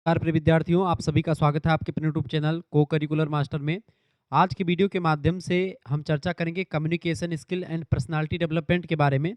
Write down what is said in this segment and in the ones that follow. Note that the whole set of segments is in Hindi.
नमस्कार प्रिय विद्यार्थियों, आप सभी का स्वागत है आपके अपने यूट्यूब चैनल को करिकुलर मास्टर में। आज की वीडियो के माध्यम से हम चर्चा करेंगे communication skill and personality development के बारे में।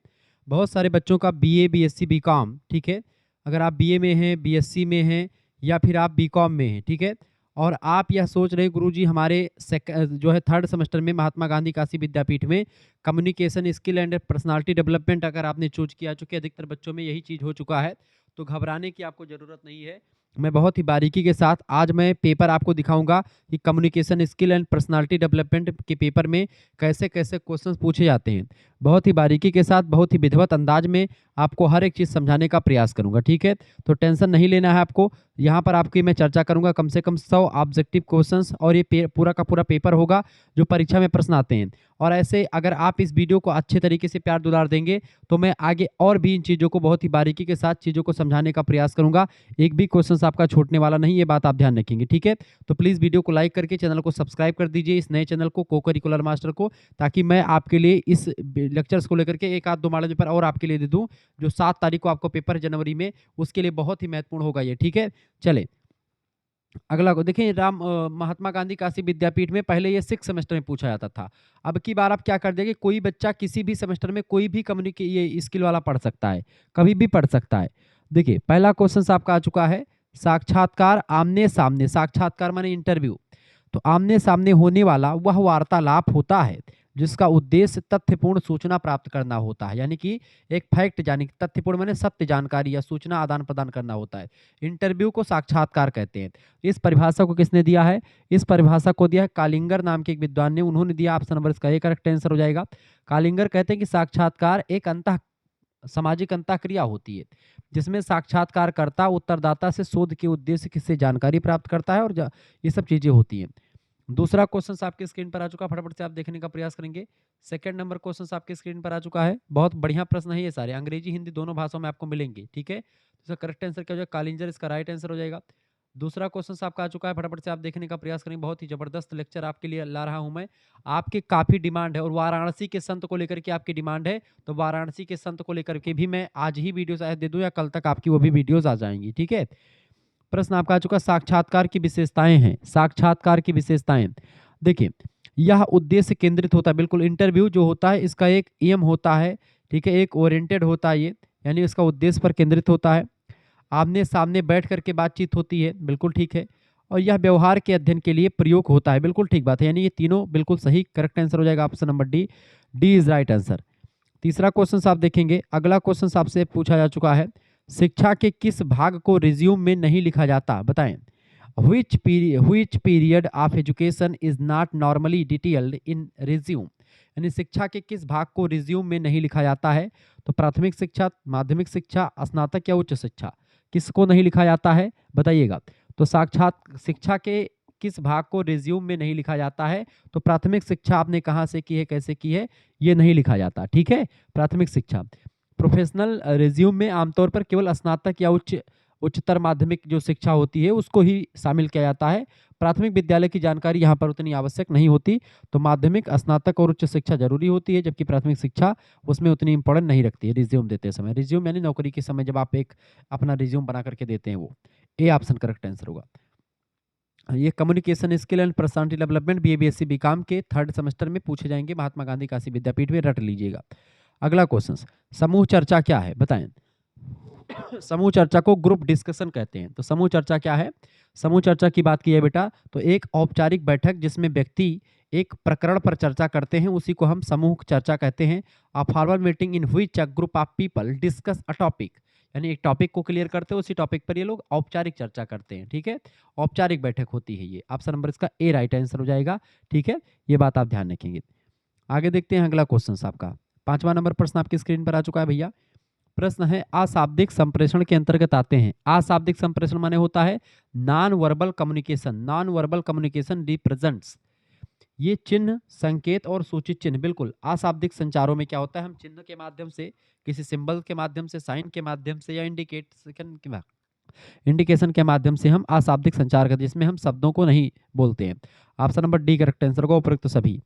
बहुत सारे बच्चों का बीए, बीएससी, बीकॉम, ठीक है। अगर आप बीए में हैं, बीएससी में हैं या फिर आप बीकॉम में हैं, ठीक है, और आप यह सोच रहे हैं गुरुजी हमारे जो है थर्ड सेमेस्टर में महात्मा गांधी काशी विद्यापीठ में communication skill and personality development अगर आपने चूज किया, चूंकि अधिकतर बच्चों में यही चीज़ हो चुका है, तो घबराने की आपको ज़रूरत नहीं है। मैं बहुत ही बारीकी के साथ आज मैं पेपर आपको दिखाऊंगा कि communication skill and personality development के पेपर में कैसे कैसे क्वेश्चंस पूछे जाते हैं। बहुत ही बारीकी के साथ, बहुत ही विधिवत अंदाज में आपको हर एक चीज़ समझाने का प्रयास करूंगा, ठीक है। तो टेंशन नहीं लेना है आपको। यहाँ पर आपकी मैं चर्चा करूंगा कम से कम 100 ऑब्जेक्टिव क्वेश्चंस, और ये पूरा का पूरा पेपर होगा जो परीक्षा में प्रश्न आते हैं। और ऐसे अगर आप इस वीडियो को अच्छे तरीके से प्यार दुलार देंगे तो मैं आगे और भी इन चीज़ों को बहुत ही बारीकी के साथ चीज़ों को समझाने का प्रयास करूंगा। एक भी क्वेश्चन आपका छूटने वाला नहीं, ये बात आप ध्यान रखेंगे, ठीक है। तो प्लीज़ वीडियो को लाइक करके चैनल को सब्सक्राइब कर दीजिए, इस नए चैनल को करिकुलर मास्टर को, ताकि मैं आपके लिए इस लेक्चर्स को लेकर के एक आध दो मॉडल पेपर और आपके लिए दे दूं जो 7 तारीख को आपको पेपर है जनवरी में, उसके लिए बहुत ही महत्वपूर्ण होगा ये, ठीक है। चले अगला को देखिए। महात्मा गांधी काशी विद्यापीठ में पहले ये 6 सेमेस्टर में पूछा जाता था। अब की बार आप क्या कर देंगे, कोई बच्चा किसी भी सेमेस्टर में कोई भी कम्युनिके ये स्किल वाला पढ़ सकता है, कभी भी पढ़ सकता है। देखिए पहला क्वेश्चन आपका आ चुका है, साक्षात्कार आमने सामने। साक्षात्कार माने इंटरव्यू। तो आमने सामने होने वाला वह वार्तालाप होता है जिसका उद्देश्य तथ्यपूर्ण सूचना प्राप्त करना होता है, यानी कि एक फैक्ट, यानी कि तथ्यपूर्ण माने सत्य जानकारी या सूचना आदान प्रदान करना होता है। इंटरव्यू को साक्षात्कार कहते हैं। इस परिभाषा को किसने दिया है? इस परिभाषा को दिया है कालिंगर नाम के एक विद्वान ने। उन्होंने दिया, ऑप्शन नंबर इसका ए करेक्ट आंसर हो जाएगा। कालिंगर कहते हैं कि साक्षात्कार एक सामाजिक अंतःक्रिया होती है जिसमें साक्षात्कारकर्ता उत्तरदाता से शोध के उद्देश्य से जानकारी प्राप्त करता है, और ये सब चीजें होती हैं। दूसरा क्वेश्चन आपके स्क्रीन पर आ चुका, फटाफट से आप देखने का प्रयास करेंगे। सेकंड नंबर क्वेश्चन आपके स्क्रीन पर आ चुका है। बहुत बढ़िया प्रश्न है ये, सारे अंग्रेजी हिंदी दोनों भाषाओं में आपको मिलेंगे, ठीक है। इसका करेक्ट आंसर क्या हो जाएगा? कालिंजर इसका राइट आंसर हो जाएगा। दूसरा क्वेश्चन आपका आ चुका है, फटाफट से आप देखने का प्रयास करेंगे। बहुत ही जबरदस्त लेक्चर आपके लिए ला रहा हूं मैं। आपके काफी डिमांड है और वाराणसी के संत को लेकर के आपकी डिमांड है, तो वाराणसी के संत को लेकर के भी मैं आज ही वीडियो शायद दे दूं या कल तक आपकी वो भी वीडियोज आ जाएंगी, ठीक है। प्रश्न आपका आ चुका, साक्षात्कार की विशेषताएं हैं। साक्षात्कार की विशेषताएं देखिए, यह उद्देश्य केंद्रित होता है। बिल्कुल, इंटरव्यू जो होता है इसका एक एम होता है, ठीक है, एक ओरिएंटेड होता है ये, यानी इसका उद्देश्य पर केंद्रित होता है। आमने सामने बैठ करके बातचीत होती है, बिल्कुल ठीक है। और यह व्यवहार के अध्ययन के लिए प्रयोग होता है, बिल्कुल ठीक बात है। यानी ये तीनों बिल्कुल सही, करेक्ट आंसर हो जाएगा option number D. D is right answer. तीसरा क्वेश्चन आप देखेंगे, अगला क्वेश्चन आपसे पूछा जा चुका है, शिक्षा के किस भाग को रिज्यूम में नहीं लिखा जाता, बताएं। which period of education is not normally detailed in resume। यानी शिक्षा के किस भाग को रिज्यूम में नहीं लिखा जाता है? तो प्राथमिक शिक्षा, माध्यमिक शिक्षा, स्नातक या उच्च शिक्षा, किसको नहीं लिखा जाता है बताइएगा। तो साक्षात शिक्षा के किस भाग को रिज्यूम में नहीं लिखा जाता है? तो प्राथमिक शिक्षा आपने कहाँ से की है, कैसे की है, ये नहीं लिखा जाता, ठीक है। प्राथमिक शिक्षा। प्रोफेशनल रिज्यूम में आमतौर पर केवल स्नातक या उच्चतर माध्यमिक जो शिक्षा होती है उसको ही शामिल किया जाता है। प्राथमिक विद्यालय की जानकारी यहाँ पर उतनी आवश्यक नहीं होती। तो माध्यमिक, स्नातक और उच्च शिक्षा जरूरी होती है, जबकि प्राथमिक शिक्षा उसमें उतनी इंपॉर्टेंट नहीं रखती है रिज्यूम देते समय। रिज्यूम यानी नौकरी के समय जब आप एक अपना रिज्यूम बना करके देते हैं, वो ए ऑप्शन करेक्ट आंसर होगा। ये communication skill and personality development BA, BSc, BCom के थर्ड सेमेस्टर में पूछे जाएंगे महात्मा गांधी काशी विद्यापीठ में, रट लीजिएगा। अगला क्वेश्चन, समूह चर्चा क्या है बताएं। समूह चर्चा को ग्रुप डिस्कशन कहते हैं। तो समूह चर्चा क्या है? समूह चर्चा की बात की है बेटा, तो एक औपचारिक बैठक जिसमें व्यक्ति एक प्रकरण पर चर्चा करते हैं, उसी को हम समूह चर्चा कहते हैं। A formal meeting in which a group of people discuss a topic, यानी एक टॉपिक को क्लियर करते हैं, उसी टॉपिक पर ये लोग औपचारिक चर्चा करते हैं, ठीक है। औपचारिक बैठक होती है ये। ऑप्शन नंबर इसका ए राइट आंसर हो जाएगा, ठीक है। ये बात आप ध्यान रखेंगे। आगे देखते हैं अगला क्वेश्चन आपका। 5वां नंबर प्रश्न आपकी स्क्रीन पर आ चुका है भैया। प्रश्न है, अशाब्दिक संप्रेषण के अंतर्गत आते हैं। अशाब्दिक संप्रेषण माने होता है non verbal communication. Non verbal communication represents, ये चिन्ह, संकेत और सूचित चिन्ह। बिल्कुल, अशाब्दिक संचारों में क्या होता है, हम चिन्ह के माध्यम से, किसी सिंबल के माध्यम से, साइन के माध्यम से, या इंडिकेशन के माध्यम से हम अशाब्दिक संचार करते हैं, जिसमें हम शब्दों को नहीं बोलते हैं। Option number D correct answer को उपयुक्त सभी।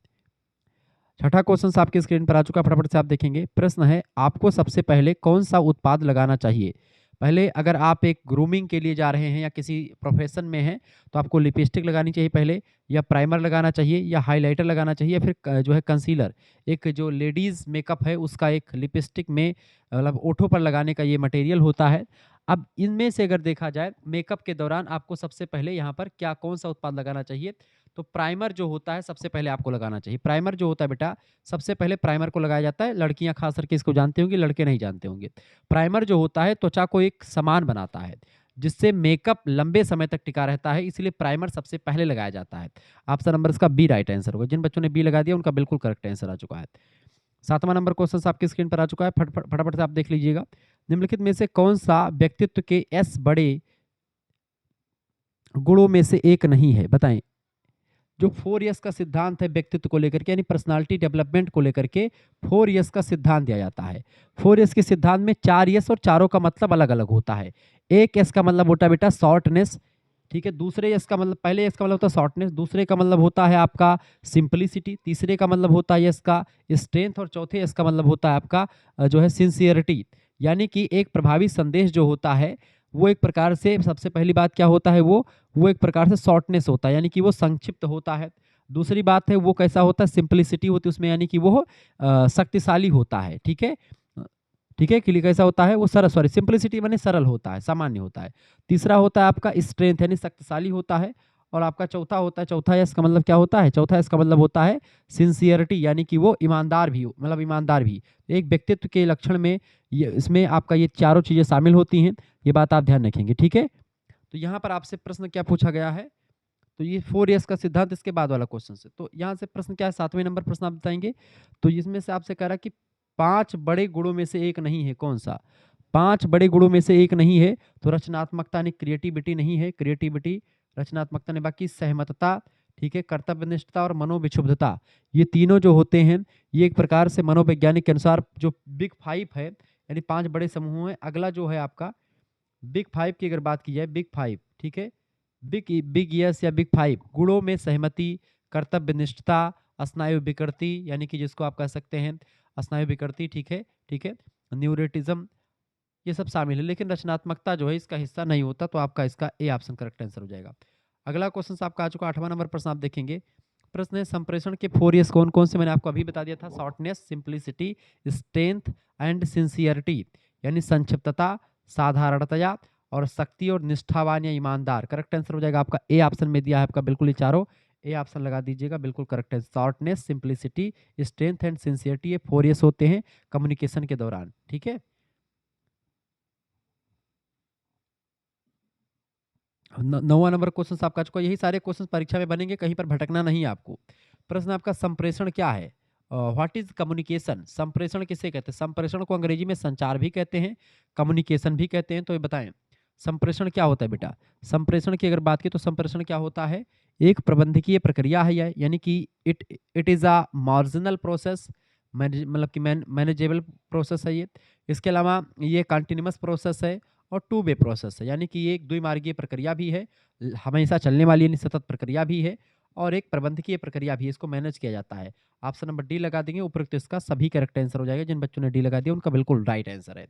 छठा क्वेश्चन आपकी स्क्रीन पर आ चुका, फटाफट से आप देखेंगे। प्रश्न है, आपको सबसे पहले कौन सा उत्पाद लगाना चाहिए? पहले अगर आप एक ग्रूमिंग के लिए जा रहे हैं या किसी प्रोफेशन में हैं, तो आपको लिपस्टिक लगानी चाहिए पहले, या प्राइमर लगाना चाहिए, या हाइलाइटर लगाना चाहिए, या फिर जो है कंसीलर। एक जो लेडीज़ मेकअप है उसका एक लिपस्टिक में मतलब ओठों पर लगाने का ये मटेरियल होता है। अब इनमें से अगर देखा जाए मेकअप के दौरान आपको सबसे पहले यहाँ पर क्या कौन-सा उत्पाद लगाना चाहिए? तो प्राइमर जो होता है सबसे पहले आपको लगाना चाहिए। प्राइमर जो होता है बेटा, सबसे पहले प्राइमर को लगाया जाता है। लड़कियाँ ख़ास करके इसको जानती होंगी, लड़के नहीं जानते होंगे। प्राइमर जो होता है त्वचा को एक समान बनाता है, जिससे मेकअप लंबे समय तक टिका रहता है, इसलिए प्राइमर सबसे पहले लगाया जाता है। ऑप्शन नंबर इसका बी राइट आंसर होगा। जिन बच्चों ने बी लगा दिया उनका बिल्कुल करेक्ट आंसर आ चुका है। 7वां नंबर क्वेश्चन आपकी स्क्रीन पर आ चुका है, फटाफट से आप देख लीजिएगा। निम्नलिखित में से कौन-सा व्यक्तित्व के एस बड़े गुणों में से एक नहीं है? बताएँ। जो 4 यस का सिद्धांत है व्यक्तित्व को लेकर के, यानी पर्सनालिटी डेवलपमेंट को लेकर के 4 यस का सिद्धांत दिया जाता है। 4 यस के सिद्धांत में 4 यस और चारों का मतलब अलग-अलग होता है। एक यस का मतलब होता है बेटा शॉर्टनेस, ठीक है? दूसरे यस का मतलब, पहले यस का मतलब होता है शॉर्टनेस, दूसरे का मतलब होता है आपका सिंपलिसिटी, तीसरे का मतलब होता है यस का स्ट्रेंथ, और चौथे यस का मतलब होता है आपका जो है सिंसियरिटी। यानी कि एक प्रभावी संदेश जो होता है, वो एक प्रकार से सबसे पहली बात क्या होता है, वो एक प्रकार से शॉर्टनेस होता है, यानी कि वो संक्षिप्त होता है। दूसरी बात है वो कैसा होता है, सिंपलिसिटी होती है उसमें, यानी कि वो शक्तिशाली होता है, ठीक है? ठीक है, क्लियर कैसा होता है वो, सरल, सॉरी सिंपलिसिटी माने सरल होता है, सामान्य होता है। तीसरा होता है आपका स्ट्रेंथ, यानी शक्तिशाली होता है। और आपका चौथा होता है, चौथा इसका मतलब क्या होता है, चौथा इसका मतलब होता है सिंसियरिटी, यानी कि वो ईमानदार भी हो, मतलब ईमानदार भी। एक व्यक्तित्व के लक्षण में ये, इसमें आपका ये चारों चीज़ें शामिल होती हैं, ये बात आप ध्यान रखेंगे, ठीक है? तो यहाँ पर आपसे प्रश्न क्या पूछा गया है? तो ये 4 इयर्स का सिद्धांत, इसके बाद वाला क्वेश्चन से। तो यहाँ से प्रश्न क्या है, 7वें नंबर प्रश्न आप बताएँगे। तो इसमें से आपसे कह रहा है कि 5 बड़े गुणों में से एक नहीं है, कौन-सा? 5 बड़े गुणों में से एक नहीं है, तो रचनात्मकता यानी क्रिएटिविटी नहीं है, क्रिएटिविटी, रचनात्मकता ने, बाकी सहमतता, ठीक है, कर्तव्यनिष्ठता और मनोविक्षुब्धता। ये तीनों जो होते हैं, ये एक प्रकार से मनोवैज्ञानिक के अनुसार जो बिग 5 है, यानी 5 बड़े समूह हैं। अगला जो है आपका बिग 5 की अगर बात की जाए, बिग 5, ठीक है? बिग बिग यस या बिग 5 गुणों में सहमति, कर्तव्यनिष्ठता, स्नायु विकृति, यानी कि जिसको आप कह सकते हैं स्नायु विकृति, ठीक है? ठीक है? न्यूरोटिज़्म, ये सब शामिल है, लेकिन रचनात्मकता जो है इसका हिस्सा नहीं होता, तो आपका इसका ए ऑप्शन करेक्ट आंसर हो जाएगा। अगला क्वेश्चन आपका आ चुका 8वां नंबर प्रश्न आप देखेंगे। प्रश्न है संप्रेषण के 4 एस कौन-कौन से, मैंने आपको अभी बता दिया था, shortness, simplicity, strength and sincerity, यानी संक्षिप्तता, साधारणतया और शक्ति और निष्ठावान या ईमानदार। करेक्ट आंसर हो जाएगा आपका ए ऑप्शन में दिया है आपका बिल्कुल, ये चारों ए ऑप्शन लगा दीजिएगा, बिल्कुल करेक्ट है। Shortness, simplicity, strength and sincerity, ये 4 एस होते हैं कम्युनिकेशन के दौरान, ठीक है? 9वां नंबर क्वेश्चन आपका चुका, यही सारे क्वेश्चन परीक्षा में बनेंगे, कहीं पर भटकना नहीं है आपको। प्रश्न आपका संप्रेषण क्या है? What is communication? संप्रेषण किसे कहते हैं? संप्रेषण को अंग्रेजी में संचार भी कहते हैं, कम्युनिकेशन भी कहते हैं, तो ये बताएं संप्रेषण क्या होता है बेटा? संप्रेषण की अगर बात की तो संप्रेषण क्या होता है? एक प्रबंधकीय प्रक्रिया है यह, यानी कि it it is a marginal process, मतलब कि मैनेजेबल प्रोसेस है ये। इसके अलावा ये कंटिन्यूअस प्रोसेस है और टू वे प्रोसेस है, यानी कि ये एक द्विमार्गीय प्रक्रिया भी है, हमेशा चलने वाली यानी सतत प्रक्रिया भी है, और एक प्रबंधकीय प्रक्रिया भी है, इसको मैनेज किया जाता है। ऑप्शन नंबर डी लगा देंगे, उपरोक्त इसका सभी करेक्ट आंसर हो जाएगा। जिन बच्चों ने डी लगा दिया उनका बिल्कुल राइट आंसर है।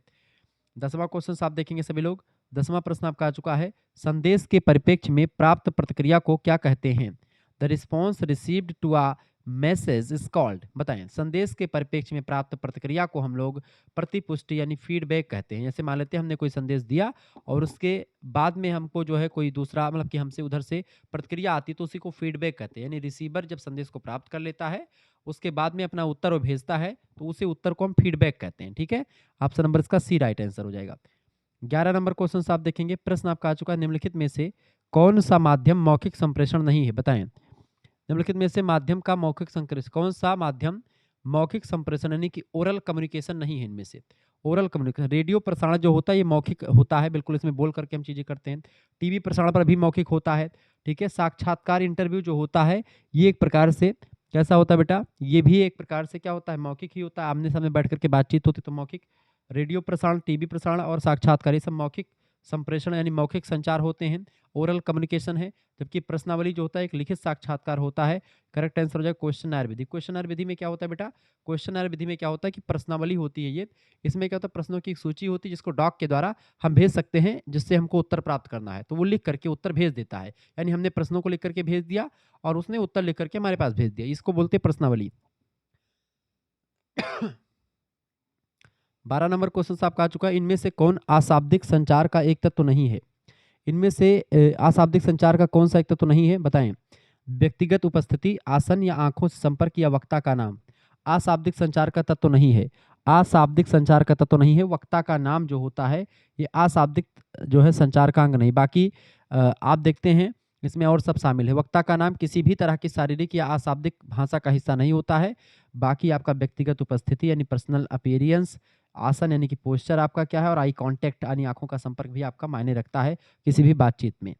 10वां क्वेश्चन आप देखेंगे सभी लोग। 10वां प्रश्न आपका आ चुका है, संदेश के परिप्रेक्ष्य में प्राप्त प्रतिक्रिया को क्या कहते हैं? The response received to a message is called, बताएं। संदेश के परिप्रेक्ष्य में प्राप्त प्रतिक्रिया को हम लोग प्रतिपुष्टि यानी फीडबैक कहते हैं। जैसे मान लेते हैं हमने कोई संदेश दिया और उसके बाद में हमको जो है कोई दूसरा, मतलब कि हमसे उधर से प्रतिक्रिया आती, तो उसी को फीडबैक कहते हैं। यानी रिसीवर जब संदेश को प्राप्त कर लेता है, उसके बाद में अपना उत्तर वो भेजता है, तो उसी उत्तर को हम फीडबैक कहते हैं, ठीक है? ऑप्शन नंबर इसका सी राइट आंसर हो जाएगा। 11 नंबर क्वेश्चन आप देखेंगे। प्रश्न आपका आ चुका है, निम्नलिखित में से कौन सा माध्यम मौखिक संप्रेषण नहीं है? बताएं। निम्नलिखित में से माध्यम का मौखिक संप्रेषण, कौन सा माध्यम मौखिक संप्रेषण यानी कि ओरल कम्युनिकेशन नहीं है इनमें से? ओरल कम्युनिकेशन, रेडियो प्रसारण जो होता है ये मौखिक होता है, बिल्कुल इसमें बोल करके हम चीजें करते हैं। टीवी प्रसारण पर भी मौखिक होता है, ठीक है? साक्षात्कार इंटरव्यू जो होता है, ये एक प्रकार से कैसा होता है बेटा? ये भी एक प्रकार से क्या होता है, मौखिक ही होता है, आमने सामने बैठ करके बातचीत होती, तो मौखिक। रेडियो प्रसारण, टीवी प्रसारण और साक्षात्कार, ये सब मौखिक संप्रेषण यानी मौखिक संचार होते हैं, ओरल कम्युनिकेशन है, जबकि प्रश्नावली जो होता है एक लिखित साक्षात्कार होता है। करेक्ट आंसर हो जाएगा क्वेश्चनर विधि। क्वेश्चनर विधि में क्या होता है बेटा, क्वेश्चनर विधि में क्या होता है कि प्रश्नावली होती है ये, इसमें क्या होता है प्रश्नों की एक सूची होती है जिसको डॉक के द्वारा हम भेज सकते हैं, जिससे हमको उत्तर प्राप्त करना है, तो वो लिख करके उत्तर भेज देता है। यानी हमने प्रश्नों को लिख करके भेज दिया और उसने उत्तर लिख करके हमारे पास भेज दिया, इसको बोलते हैं प्रश्नावली। 12 नंबर क्वेश्चन आपका आ चुका है, इनमें से कौन अशाब्दिक संचार का एक तत्व नहीं है? इनमें से अशाब्दिक संचार का कौन सा एक तत्व नहीं है, बताएं। व्यक्तिगत उपस्थिति, आसन या आंखों से संपर्क या वक्ता का नाम। अशाब्दिक संचार का तत्व नहीं है, अशाब्दिक संचार का तत्व नहीं है। वक्ता का नाम जो होता है ये अशाब्दिक जो है संचार का अंग नहीं। बाकी आप देखते हैं इसमें और सब शामिल है। वक्ता का नाम किसी भी तरह की शारीरिक या अशाब्दिक भाषा का हिस्सा नहीं होता है। बाकी आपका व्यक्तिगत उपस्थिति यानी पर्सनल अपीयरेंस, आसन यानी कि पोस्चर आपका क्या है, और आई कांटेक्ट यानी आंखों का संपर्क भी आपका मायने रखता है किसी भी बातचीत में।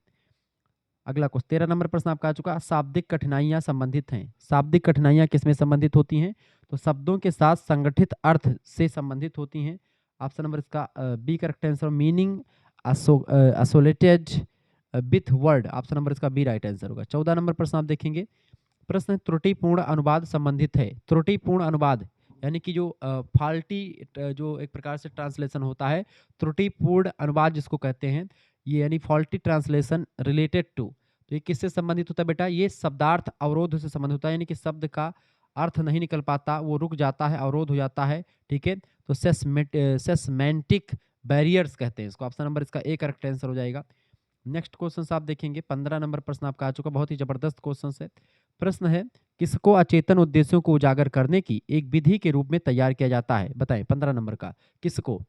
अगला क्वेश्चन 13 नंबर प्रश्न आपका आ चुका, शाब्दिक कठिनाइयां संबंधित हैं। शाब्दिक कठिनाइयां किसमें संबंधित होती हैं, तो शब्दों के साथ संगठित अर्थ से संबंधित होती हैं। ऑप्शन नंबर इसका B correct answer, meaning associated with word, option number इसका बी राइट आंसर होगा। 14 नंबर प्रश्न आप देखेंगे, प्रश्न त्रुटिपूर्ण अनुवाद संबंधित है। त्रुटिपूर्ण अनुवाद यानी कि जो फाल्टी जो एक प्रकार से ट्रांसलेशन होता है, त्रुटिपूर्ण अनुवाद जिसको कहते हैं, ये यानी फॉल्टी ट्रांसलेशन रिलेटेड टू, तो ये किससे संबंधित होता है बेटा, ये शब्दार्थ अवरोध से संबंधित होता है, यानी कि शब्द का अर्थ नहीं निकल पाता, वो रुक जाता है, अवरोध हो जाता है, ठीक है। तो सेस्मेंटिक बैरियर्स कहते हैं इसको। ऑप्शन नंबर इसका ए करेक्ट आंसर हो जाएगा। नेक्स्ट क्वेश्चन आप देखेंगे, 15 नंबर प्रश्न आपका आ चुका, बहुत ही जबरदस्त क्वेश्चन है। प्रश्न है, किसको अचेतन उद्देश्यों को उजागर करने की एक विधि के रूप में तैयार किया जाता है, बताएं। 15 नंबर का किसको,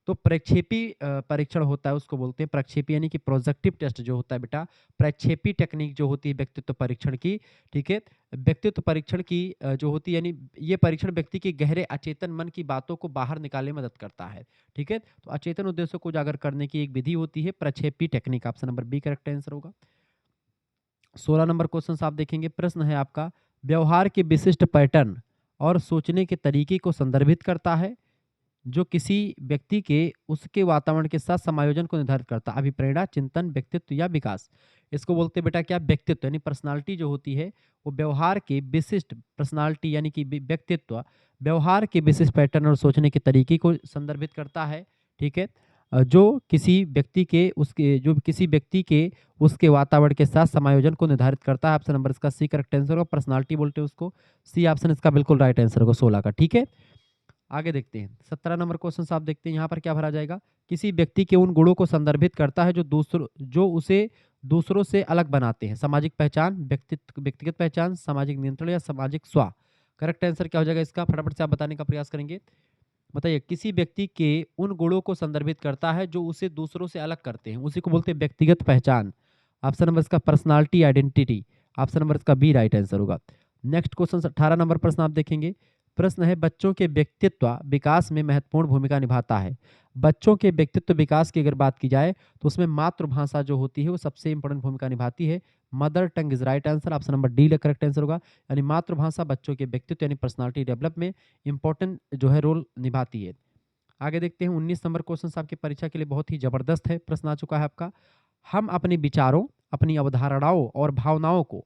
तो प्रक्षेपी परीक्षण होता है, उसको बोलते हैं प्रक्षेपी, यानी कि प्रोजेक्टिव टेस्ट जो होता है बेटा, प्रक्षेपी टेक्निक जो होती है व्यक्तित्व परीक्षण की, ठीक है। व्यक्तित्व परीक्षण की जो होती है, यानी ये परीक्षण व्यक्ति के गहरे अचेतन मन की बातों को बाहर निकालने में मदद करता है, ठीक है। तो अचेतन उद्देश्यों को उजागर करने की एक विधि होती है प्रक्षेपी technique, option number B correct answer होगा। 16 नंबर क्वेश्चन आप देखेंगे, प्रश्न है आपका, व्यवहार के विशिष्ट पैटर्न और सोचने के तरीके को संदर्भित करता है जो किसी व्यक्ति के उसके वातावरण के साथ समायोजन को निर्धारित करता है। अभिप्रेरणा, चिंतन, व्यक्तित्व या विकास, इसको बोलते हैं बेटा क्या, व्यक्तित्व, यानी पर्सनालिटी जो होती है वो व्यवहार के विशिष्ट पर्सनालिटी यानी कि व्यक्तित्व व्यवहार के विशिष्ट पैटर्न और सोचने के तरीके को संदर्भित करता है, ठीक है। जो किसी व्यक्ति के उसके वातावरण के साथ समायोजन को निर्धारित करता है। ऑप्शन नंबर इसका सी करेक्ट आंसर होगा, पर्सनालिटी बोलते हैं उसको, सी ऑप्शन इसका बिल्कुल राइट आंसर होगा 16 का, ठीक है। आगे देखते हैं 17 नंबर क्वेश्चन आप देखते हैं, यहाँ पर क्या भरा जाएगा, किसी व्यक्ति के उन गुणों को संदर्भित करता है जो उसे दूसरों से अलग बनाते हैं। सामाजिक पहचान, व्यक्तिगत पहचान, सामाजिक नियंत्रण या सामाजिक स्व। करेक्ट आंसर क्या हो जाएगा इसका, फटाफट से आप बताने का प्रयास करेंगे। बताइए, किसी व्यक्ति के उन गुणों को संदर्भित करता है जो उसे दूसरों से अलग करते हैं, उसी को बोलते हैं व्यक्तिगत पहचान। ऑप्शन नंबर इसका पर्सनालिटी आइडेंटिटी, ऑप्शन नंबर इसका बी राइट आंसर होगा। नेक्स्ट क्वेश्चन 18 नंबर प्रश्न आप देखेंगे, प्रश्न है, बच्चों के व्यक्तित्व विकास में महत्वपूर्ण भूमिका निभाता है। बच्चों के व्यक्तित्व विकास की अगर बात की जाए तो उसमें मातृभाषा जो होती है वो सबसे इंपॉर्टेंट भूमिका निभाती है। Mother tongue is right answer, option number D correct answer होगा। यानी मातृभाषा बच्चों के व्यक्तित्व यानी पर्सनालिटी डेवलप में इंपॉर्टेंट जो है रोल निभाती है। आगे देखते हैं 19 नंबर क्वेश्चन आपकी परीक्षा के लिए बहुत ही जबरदस्त है, प्रश्न आ चुका है आपका, हम अपने विचारों, अपनी अवधारणाओं और भावनाओं को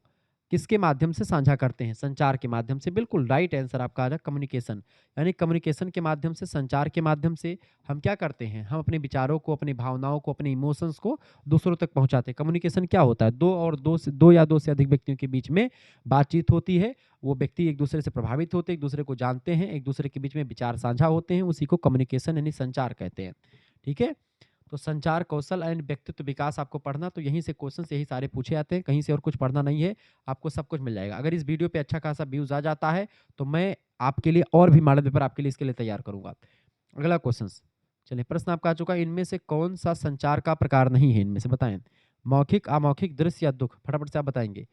किसके माध्यम से साझा करते हैं, संचार के माध्यम से। बिल्कुल राइट आंसर आपका आ रहा है कम्युनिकेशन, यानी कम्युनिकेशन के माध्यम से, संचार के माध्यम से हम क्या करते हैं, हम अपने विचारों को, अपनी भावनाओं को, अपने इमोशंस को दूसरों तक पहुंचाते हैं। कम्युनिकेशन क्या होता है, दो या दो से अधिक व्यक्तियों के बीच में बातचीत होती है, वो व्यक्ति एक दूसरे से प्रभावित होते हैं, एक दूसरे को जानते हैं, एक दूसरे के बीच में विचार साझा होते हैं, उसी को कम्युनिकेशन यानी संचार कहते हैं, ठीक है। तो संचार कौशल एंड व्यक्तित्व विकास आपको पढ़ना, तो यहीं से क्वेश्चन यही सारे पूछे जाते हैं, कहीं से और कुछ पढ़ना नहीं है, आपको सब कुछ मिल जाएगा। अगर इस वीडियो पे अच्छा खासा व्यूज आ जाता है तो मैं आपके लिए और भी मॉडल पेपर आपके लिए इसके लिए तैयार करूंगा। अगला क्वेश्चन, चलिए प्रश्न आपका आ चुका है, इनमें से कौन सा संचार का प्रकार नहीं है, इनमें से बताएं। मौखिक, अमौखिक, दृश्य या दुख, फटाफट से आप बताएंगे।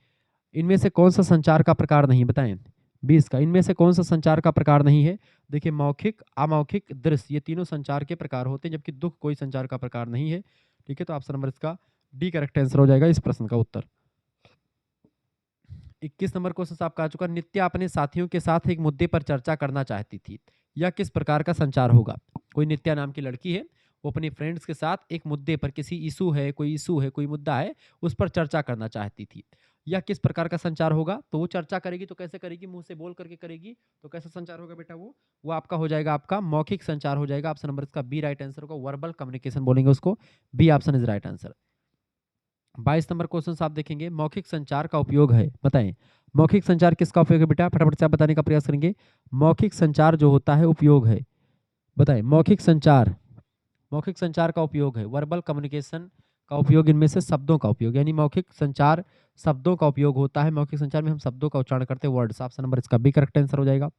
इनमें से कौन सा संचार का प्रकार नहीं, बताएं। 20 का, इनमें से कौन सा संचार का प्रकार नहीं है, देखिए मौखिक, अमौखिक, दृश्य, ये तीनों संचार के प्रकार होते हैं, जबकि दुख कोई संचार का प्रकार नहीं है, ठीक है। तो ऑप्शन नंबर इसका डी करेक्ट आंसर हो जाएगा इस प्रश्न का उत्तर। 21 नंबर क्वेश्चन आपका आ चुका, नित्या अपने साथियों के साथ एक मुद्दे पर चर्चा करना चाहती थी, यह किस प्रकार का संचार होगा। कोई नित्या नाम की लड़की है, वो अपने फ्रेंड्स के साथ एक मुद्दे पर, किसी इशू है, कोई मुद्दा है, उस पर चर्चा करना चाहती थी। यह किस प्रकार का संचार होगा? तो वो चर्चा करेगी तो कैसे करेगी? मुँह से बोल करके करेगी, तो कैसा संचार होगा बेटा वो? वो आपका हो जाएगा, आपका मौखिक संचार हो जाएगा। ऑप्शन नंबर इसका बी राइट आंसर होगा, वर्बल कम्युनिकेशन बोलेंगे उसको। B option is right answer. 22 number question आप देखेंगे, मौखिक संचार का उपयोग है, बताएं मौखिक संचार किसका उपयोग है बेटा? फटाफट से आप बताने का प्रयास करेंगे। मौखिक संचार जो होता है उपयोग है, बताएं मौखिक संचार का उपयोग है, वर्बल कम्युनिकेशन का उपयोग, इनमें से शब्दों का उपयोग, यानी मौखिक संचार शब्दों का उपयोग होता है। मौखिक संचार में हम शब्दों का उच्चारण करते हैं, वर्ड्स। ऑप्शन नंबर इसका बी करेक्ट आंसर हो जाएगा।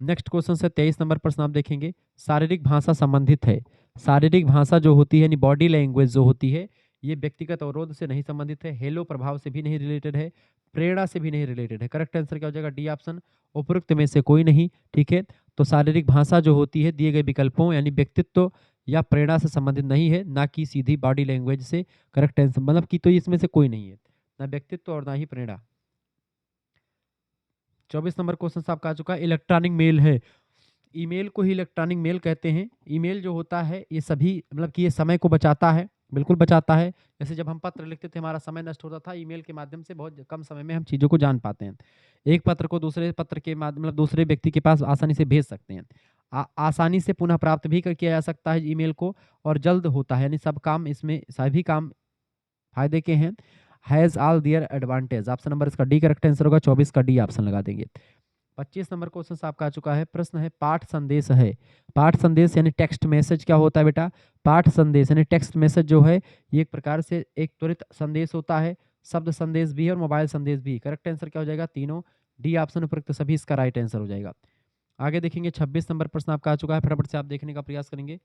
नेक्स्ट क्वेश्चन से 23 नंबर प्रश्न आप देखेंगे, शारीरिक भाषा संबंधित है। शारीरिक भाषा जो होती है यानी बॉडी लैंग्वेज जो होती है, ये व्यक्तिगत अवरोध से नहीं संबंधित है, हेलो प्रभाव से भी नहीं रिलेटेड है, प्रेरणा से भी नहीं रिलेटेड है। करेक्ट आंसर क्या हो जाएगा? डी ऑप्शन, उपरोक्त में से कोई नहीं। ठीक है, तो शारीरिक भाषा जो होती है दिए गए विकल्पों यानी व्यक्तित्व या प्रेरणा से संबंधित नहीं है, ना कि सीधी बॉडी लैंग्वेज से। करेक्ट आंसर मतलब कि तो इसमें से कोई नहीं है, ना व्यक्तित्व और ना ही प्रेरणा। 24 नंबर क्वेश्चन आपका आ चुका है, इलेक्ट्रॉनिक मेल है। ईमेल को ही इलेक्ट्रॉनिक मेल कहते हैं। ईमेल जो होता है ये सभी मतलब कि ये समय को बचाता है, बिल्कुल बचाता है। जैसे जब हम पत्र लिखते थे हमारा समय नष्ट होता था, ईमेल के माध्यम से बहुत कम समय में हम चीज़ों को जान पाते हैं। एक पत्र को दूसरे पत्र के माध्यम मतलब दूसरे व्यक्ति के पास आसानी से भेज सकते हैं। आसानी से पुनः प्राप्त भी किया जा सकता है ईमेल को, और जल्द होता है, यानी सब काम इसमें सभी काम फायदे के हैं। Has all their advantage. Option number इसका डी करेक्ट आंसर होगा, 24 का डी ऑप्शन लगा देंगे। 25 नंबर क्वेश्चन आपका आ चुका है, प्रश्न है पाठ संदेश है। पाठ संदेश यानी टेक्स्ट मैसेज क्या होता है बेटा? पाठ संदेश यानी टेक्स्ट मैसेज जो है ये एक प्रकार से एक त्वरित संदेश होता है, शब्द संदेश भी है और मोबाइल संदेश भी। करेक्ट आंसर क्या हो जाएगा? तीनों। डी ऑप्शन उपयुक्त सभी इसका राइट आंसर हो जाएगा। आगे देखेंगे 26 नंबर प्रश्न आपका आ चुका है, फटाफट से आप देखने का प्रयास करेंगे।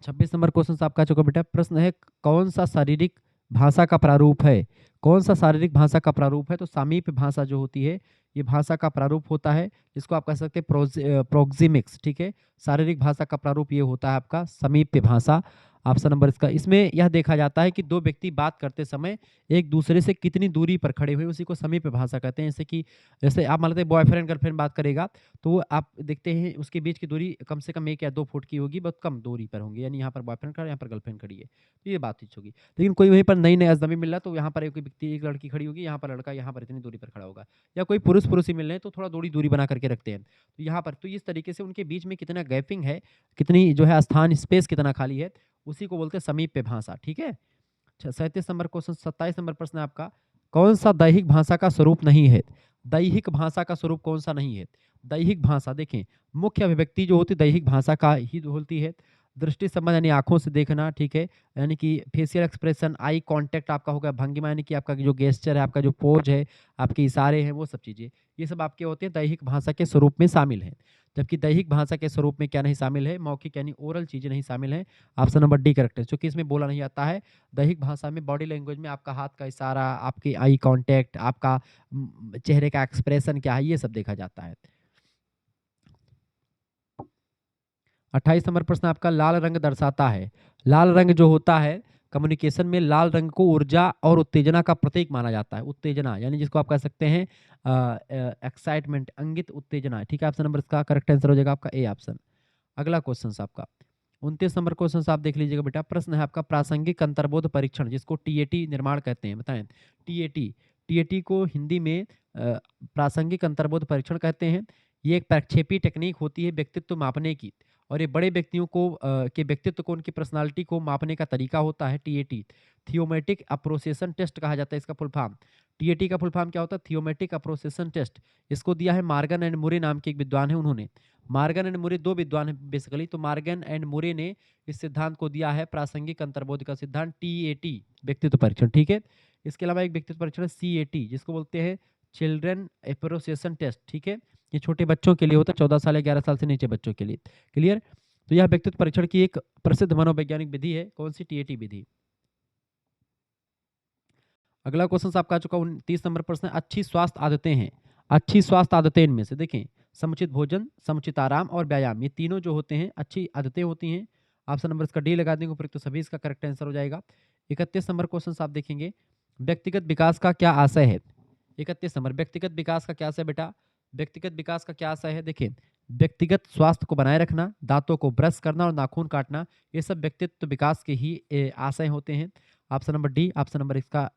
26 नंबर क्वेश्चन आपका आ चुका बेटा, प्रश्न है कौन सा शारीरिक भाषा का प्रारूप है? कौन सा शारीरिक भाषा का प्रारूप है? तो सामीप्य भाषा जो होती है ये भाषा का प्रारूप होता है, जिसको आप कह सकते हैं प्रोक्सिमिक्स। ठीक है, शारीरिक भाषा का प्रारूप ये होता है आपका समीप्य भाषा। ऑप्शन नंबर इसका, इसमें यह देखा जाता है कि दो व्यक्ति बात करते समय एक दूसरे से कितनी दूरी पर खड़े हुए, उसी को समीप्य भाषा कहते हैं। जैसे कि जैसे आप मान लेते हैं बॉयफ्रेंड गर्लफ्रेंड बात करेगा, तो वो आप देखते हैं उसके बीच की दूरी कम से कम 1 या 2 फुट की होगी, बहुत कम दूरी पर होंगे, यानी यहाँ पर बॉयफ्रेंड खड़ा है, यहाँ पर गर्लफ्रेंड खड़ी है, तो ये बातचीत होगी। लेकिन कोई वहीं पर नई-नई अजनबी मिल रहा है, तो यहाँ पर एक व्यक्ति एक लड़की खड़ी होगी, यहाँ पर लड़का यहाँ पर इतनी दूरी पर खड़ा होगा, या कोई पुरुष ही मिल रहे हैं तो थोड़ा दूरी बना करके रखते हैं। तो यहाँ पर तो इस तरीके से उनके बीच में कितना गैपिंग है, कितनी जो है स्थान स्पेस कितना खाली है, उसी को बोलते हैं समीप्य भाषा। ठीक है, 37 नंबर क्वेश्चन, 27 नंबर प्रश्न है आपका, कौन सा दैहिक भाषा का स्वरूप नहीं है? दैहिक भाषा का स्वरूप कौन सा नहीं है? दैहिक भाषा देखें, मुख्य अभिव्यक्ति जो होती है दैहिक भाषा का ही होती है। दृष्टि संबंध यानी आंखों से देखना, ठीक है, यानी कि फेशियल एक्सप्रेशन, आई कांटेक्ट आपका होगा, भंगिमा यानी कि आपका जो गेस्चर है, आपका जो पोज है, आपके इशारे हैं, वो सब चीज़ें, ये सब आपके होते हैं दैहिक भाषा के स्वरूप में शामिल हैं। जबकि दैहिक भाषा के स्वरूप में क्या नहीं शामिल है? मौखिक यानी ओरल चीज़ें नहीं शामिल हैं। ऑप्शन नंबर डी करेक्ट है, क्योंकि इसमें बोला नहीं आता है। दैहिक भाषा में बॉडी लैंग्वेज में आपका हाथ का इशारा, आपकी आई कांटेक्ट, आपका चेहरे का एक्सप्रेशन क्या है, ये सब देखा जाता है। 28 नंबर प्रश्न आपका, लाल रंग दर्शाता है। लाल रंग जो होता है कम्युनिकेशन में, लाल रंग को ऊर्जा और उत्तेजना का प्रतीक माना जाता है। उत्तेजना यानी जिसको आप कह सकते हैं एक्साइटमेंट, अंगित उत्तेजना। ठीक है, ऑप्शन नंबर इसका करेक्ट आंसर हो जाएगा आपका ए ऑप्शन। अगला क्वेश्चन आपका 29 नंबर क्वेश्चन आप देख लीजिएगा बेटा, प्रश्न है आपका प्रासंगिक अंतर्बोध परीक्षण, जिसको टीएटी निर्माण कहते हैं, बताएं। टीएटी, टीएटी को हिंदी में प्रासंगिक अंतर्बोध परीक्षण कहते हैं। ये एक प्रक्षेपी टेक्निक होती है व्यक्तित्व मापने की, और ये बड़े व्यक्तियों को के व्यक्तित्व को, उनकी पर्सनालिटी को मापने का तरीका होता है टीएटी। थियोमेटिक अप्रोसिएशन टेस्ट कहा जाता है इसका फुल फॉर्म। टीएटी का फुल फॉर्म क्या होता है? थियोमेटिक अप्रोसिएशन टेस्ट। इसको दिया है मार्गन एंड मुरे नाम के एक विद्वान है उन्होंने। मार्गन एंड मुरे दो विद्वान हैं बेसिकली, तो मार्गन एंड मुरे ने इस सिद्धांत को दिया है प्रासंगिक अंतर्बोध का सिद्धांत, टीएटी व्यक्तित्व परीक्षण। ठीक है, इसके अलावा एक व्यक्तित्व परीक्षण सीएटी, जिसको बोलते हैं चिल्ड्रन एप्रोसिएशन टेस्ट। ठीक है, ये छोटे बच्चों के लिए होता है, 14 साल या 11 साल से नीचे बच्चों के लिए। क्लियर? तो यह व्यक्तित्व परीक्षण की एक प्रसिद्ध मनोवैज्ञानिक विधि है। कौन सी? टीएटी विधि। अगला क्वेश्चन आपका आ चुका 29 नंबर प्रश्न, अच्छी स्वास्थ्य आदतें हैं। अच्छी स्वास्थ्य आदतें इनमें से देखें, समुचित भोजन, समुचित आराम और व्यायाम, ये तीनों जो होते हैं अच्छी आदतें होती हैं। ऑप्शन नंबर इसका डी लगा देंगे उपयुक्त, तो सभी इसका करेक्ट आंसर हो जाएगा। 31 नंबर क्वेश्चन आप देखेंगे, व्यक्तिगत विकास का क्या आशय है? 31 नंबर, व्यक्तिगत विकास का क्या आशय बेटा? व्यक्तिगत विकास का क्या आशय है? देखिए, व्यक्तिगत स्वास्थ्य को बनाए रखना, दांतों को ब्रश करना और नाखून काटना, ये सब व्यक्तित्व विकास के ही आशय होते हैं। Option number D, option number इसका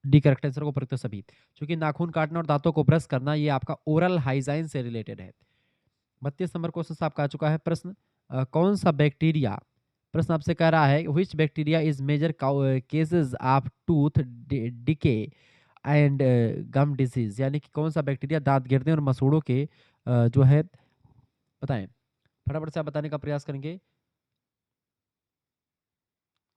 डी करेक्ट आंसर को प्रयुक्त सभी, क्योंकि नाखून काटना और दांतों को ब्रश करना ये आपका ओरल हाइजाइन से रिलेटेड है। 32 नंबर क्वेश्चन आपका आ चुका है प्रश्न, कौन सा बैक्टीरिया, प्रश्न आपसे कह रहा है which bacteria is major cases of tooth decay and gum disease, यानी कि कौन सा बैक्टीरिया दांत गिरने और मसूड़ों के जो है बताएं, फटाफट से आप बताने का प्रयास करेंगे।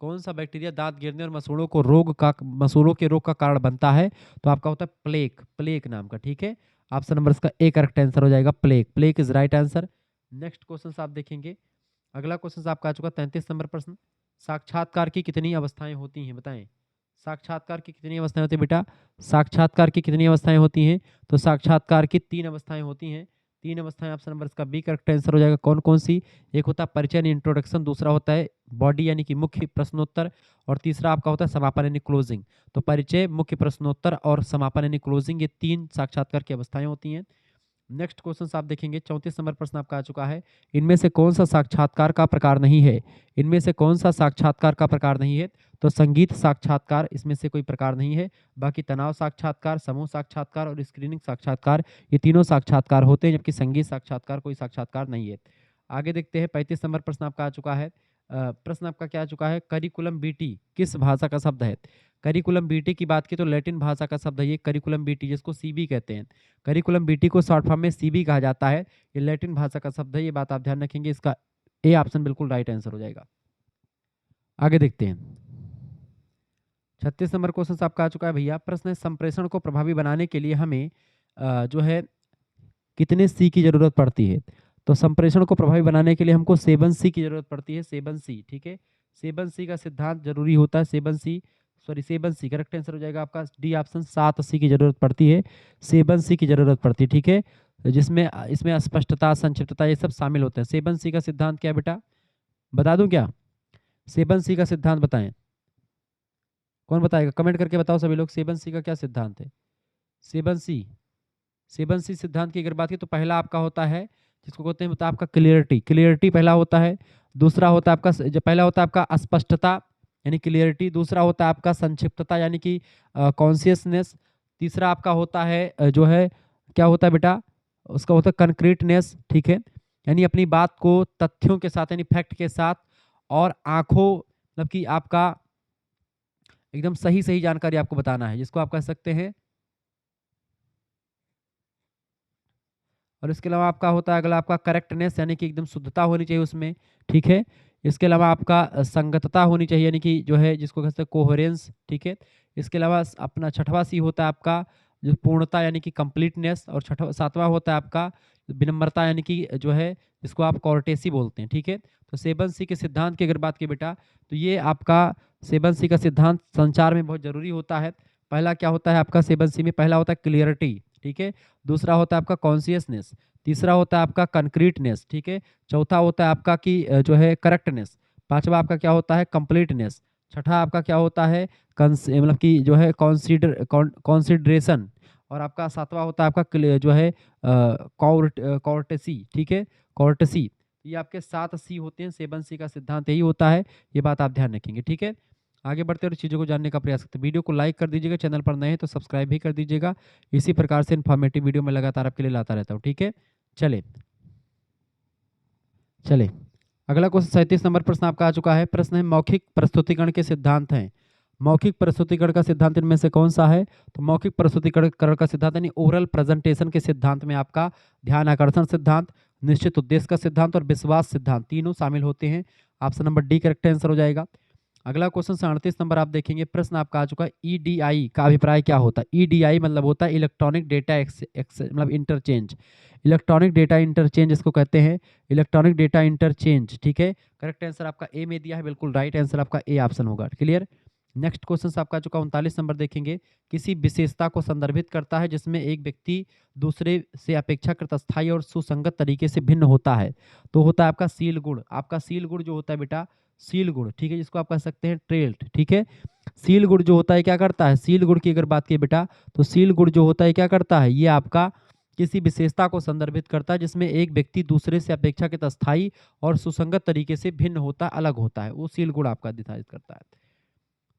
कौन सा बैक्टीरिया दांत गिरने और मसूड़ों के रोग का कारण बनता है, तो आपका होता है प्लेग, प्लेग नाम का, ठीक है। ऑप्शन नंबर इसका ए करेक्ट आंसर हो जाएगा, plague, plague is right answer. Next question आप देखेंगे, अगला क्वेश्चन आपका आ चुका 33 नंबर प्रश्न, साक्षात्कार की कितनी अवस्थाएं होती हैं बताएं। साक्षात्कार की कितनी अवस्थाएं होती है बेटा, साक्षात्कार की कितनी अवस्थाएं होती हैं, तो साक्षात्कार की 3 अवस्थाएं होती हैं, 3 अवस्थाएं। ऑप्शन नंबर इसका बी करेक्ट आंसर हो जाएगा। कौन कौन सी, एक होता है परिचय यानी इंट्रोडक्शन, दूसरा होता है बॉडी यानी कि मुख्य प्रश्नोत्तर, और तीसरा आपका होता है समापन यानी क्लोजिंग। तो परिचय, मुख्य प्रश्नोत्तर और समापन यानी क्लोजिंग, ये 3 साक्षात्कार की अवस्थाएं होती हैं। नेक्स्ट क्वेश्चन आप देखेंगे, 34 नंबर प्रश्न आपका आ चुका है, इनमें से कौन सा साक्षात्कार का प्रकार नहीं है, इनमें से कौन सा साक्षात्कार का प्रकार नहीं है, तो संगीत साक्षात्कार इसमें से कोई प्रकार नहीं है, बाकी तनाव साक्षात्कार, समूह साक्षात्कार और स्क्रीनिंग साक्षात्कार, ये तीनों साक्षात्कार होते हैं, जबकि संगीत साक्षात्कार कोई साक्षात्कार नहीं है। आगे देखते हैं, 35 नंबर प्रश्न आपका आ चुका है, प्रश्न आपका क्या आ चुका है, करिकुलम बीटी किस भाषा का शब्द है। करिकुलम बीटी की बात की तो लैटिन भाषा का शब्द है ये करिकुलम बीटी, जिसको सीबी कहते हैं। करिकुलम बीटी को शॉर्ट फॉर्म में सीबी कहा जाता है, ये लैटिन भाषा का शब्द है, ये बात आप ध्यान रखेंगे। इसका ए ऑप्शन बिल्कुल राइट आंसर हो जाएगा। आगे देखते हैं, 36 नंबर क्वेश्चन आपका आ चुका है भैया, प्रश्न है संप्रेषण को प्रभावी बनाने के लिए हमें जो है कितने सी की जरूरत पड़ती है। तो संप्रेषण को प्रभावी बनाने के लिए हमको 7 सी की जरूरत पड़ती है, 7 सी, ठीक है। 7 सी का सिद्धांत जरूरी होता है, 7 सी, सॉरी 7 सी करेक्ट आंसर हो जाएगा आपका डी ऑप्शन, 7 सी की जरूरत पड़ती है, 7 सी की जरूरत पड़ती है, ठीक है। जिसमें इसमें स्पष्टता, संक्षिप्तता ये सब शामिल होते हैं। 7 सी का सिद्धांत क्या है बेटा, बता दूं क्या, 7 सी का सिद्धांत बताएं, कौन बताएगा, कमेंट करके बताओ सभी लोग, 7 सी का क्या सिद्धांत है। 7 सी, 7 सी सिद्धांत की अगर बात की तो पहला आपका होता है जिसको कहते हैं, आपका क्लियरिटी, क्लियरिटी पहला होता है। दूसरा होता है आपका, जो पहला होता है आपका स्पष्टता यानी क्लियरिटी, दूसरा होता है आपका संक्षिप्तता यानी कि कॉन्शियसनेस, तीसरा आपका होता है जो है क्या होता है बेटा, उसका होता है कंक्रीटनेस, ठीक है, यानी अपनी बात को तथ्यों के साथ यानी फैक्ट के साथ और आंखों मतलब कि आपका एकदम सही सही जानकारी आपको बताना है, जिसको आप कह सकते हैं। और इसके अलावा आपका होता है अगला आपका करेक्टनेस यानी कि एकदम शुद्धता होनी चाहिए उसमें, ठीक है। इसके अलावा आपका संगतता होनी चाहिए यानी कि जो है जिसको कहते हैं कोहेरेंस, ठीक है। इसके अलावा अपना छठवां सी होता है आपका जो पूर्णता यानी कि कंप्लीटनेस, और सातवां होता है आपका विनम्रता यानी कि जो है जिसको आप कॉर्टेसी बोलते हैं, ठीक है। तो 7 सी के सिद्धांत की अगर बात की बेटा तो ये आपका 7 सी का सिद्धांत संचार में बहुत जरूरी होता है। पहला क्या होता है आपका 7 सी में, पहला होता है क्लियरिटी, ठीक है। दूसरा होता है आपका कॉन्शियसनेस, तीसरा होता है आपका कंक्रीटनेस, ठीक है। चौथा होता है आपका कि जो है करेक्टनेस, पांचवा आपका क्या होता है कंप्लीटनेस, छठा आपका क्या होता है मतलब कि जो है कॉन्सिडरेशन, और आपका सातवां होता है आपका जो है कॉर्टेसी, ठीक है, कॉर्टेसी। ये आपके 7 सी होते हैं, 7 सी का सिद्धांत यही होता है, ये बात आप ध्यान रखेंगे, ठीक है। आगे बढ़ते और चीज़ों को जानने का प्रयास करते हैं। वीडियो को लाइक कर दीजिएगा, चैनल पर नए हैं तो सब्सक्राइब भी कर दीजिएगा। इसी प्रकार से इन्फॉर्मेटिव वीडियो मैं लगातार आपके लिए लाता रहता हूँ, ठीक है। चले चले अगला क्वेश्चन 37 नंबर प्रश्न आपका आ चुका है, प्रश्न है मौखिक प्रस्तुतिकरण के सिद्धांत हैं। मौखिक प्रस्तुतिकरण का सिद्धांत इनमें से कौन सा है, तो मौखिक प्रस्तुतिकरण का सिद्धांत यानी ओरल प्रेजेंटेशन के सिद्धांत में आपका ध्यान आकर्षण सिद्धांत, निश्चित उद्देश्य का सिद्धांत और विश्वास सिद्धांत तीनों शामिल होते हैं। Option number D correct answer हो जाएगा। अगला क्वेश्चन 38 नंबर आप देखेंगे, प्रश्न आपका आ चुका है ईडीआई का अभिप्राय क्या होता है। ईडीआई मतलब होता है इलेक्ट्रॉनिक डेटा मतलब इंटरचेंज, इलेक्ट्रॉनिक डेटा इंटरचेंज इसको कहते हैं, इलेक्ट्रॉनिक डेटा इंटरचेंज, ठीक है। करेक्ट आंसर आपका ए में दिया है, बिल्कुल राइट आंसर आपका ए ऑप्शन होगा, क्लियर। नेक्स्ट क्वेश्चन आपका आ चुका 39 नंबर देखेंगे, किसी विशेषता को संदर्भित करता है जिसमें एक व्यक्ति दूसरे से अपेक्षाकृत अस्थायी और सुसंगत तरीके से भिन्न होता है, तो होता है आपका सील गुण। आपका सील गुण जो होता है बेटा, सील गुण, ठीक है, जिसको आप कह सकते हैं ट्रेल्ट, ठीक है। सील गुण जो होता है क्या करता है, सील गुण की अगर बात की बेटा तो सील गुण जो होता है क्या करता है, ये आपका किसी विशेषता को संदर्भित करता है जिसमें एक व्यक्ति दूसरे से अपेक्षाकृत अस्थायी और सुसंगत तरीके से भिन्न होता है, अलग होता है, वो शील गुण आपका निर्धारित करता है।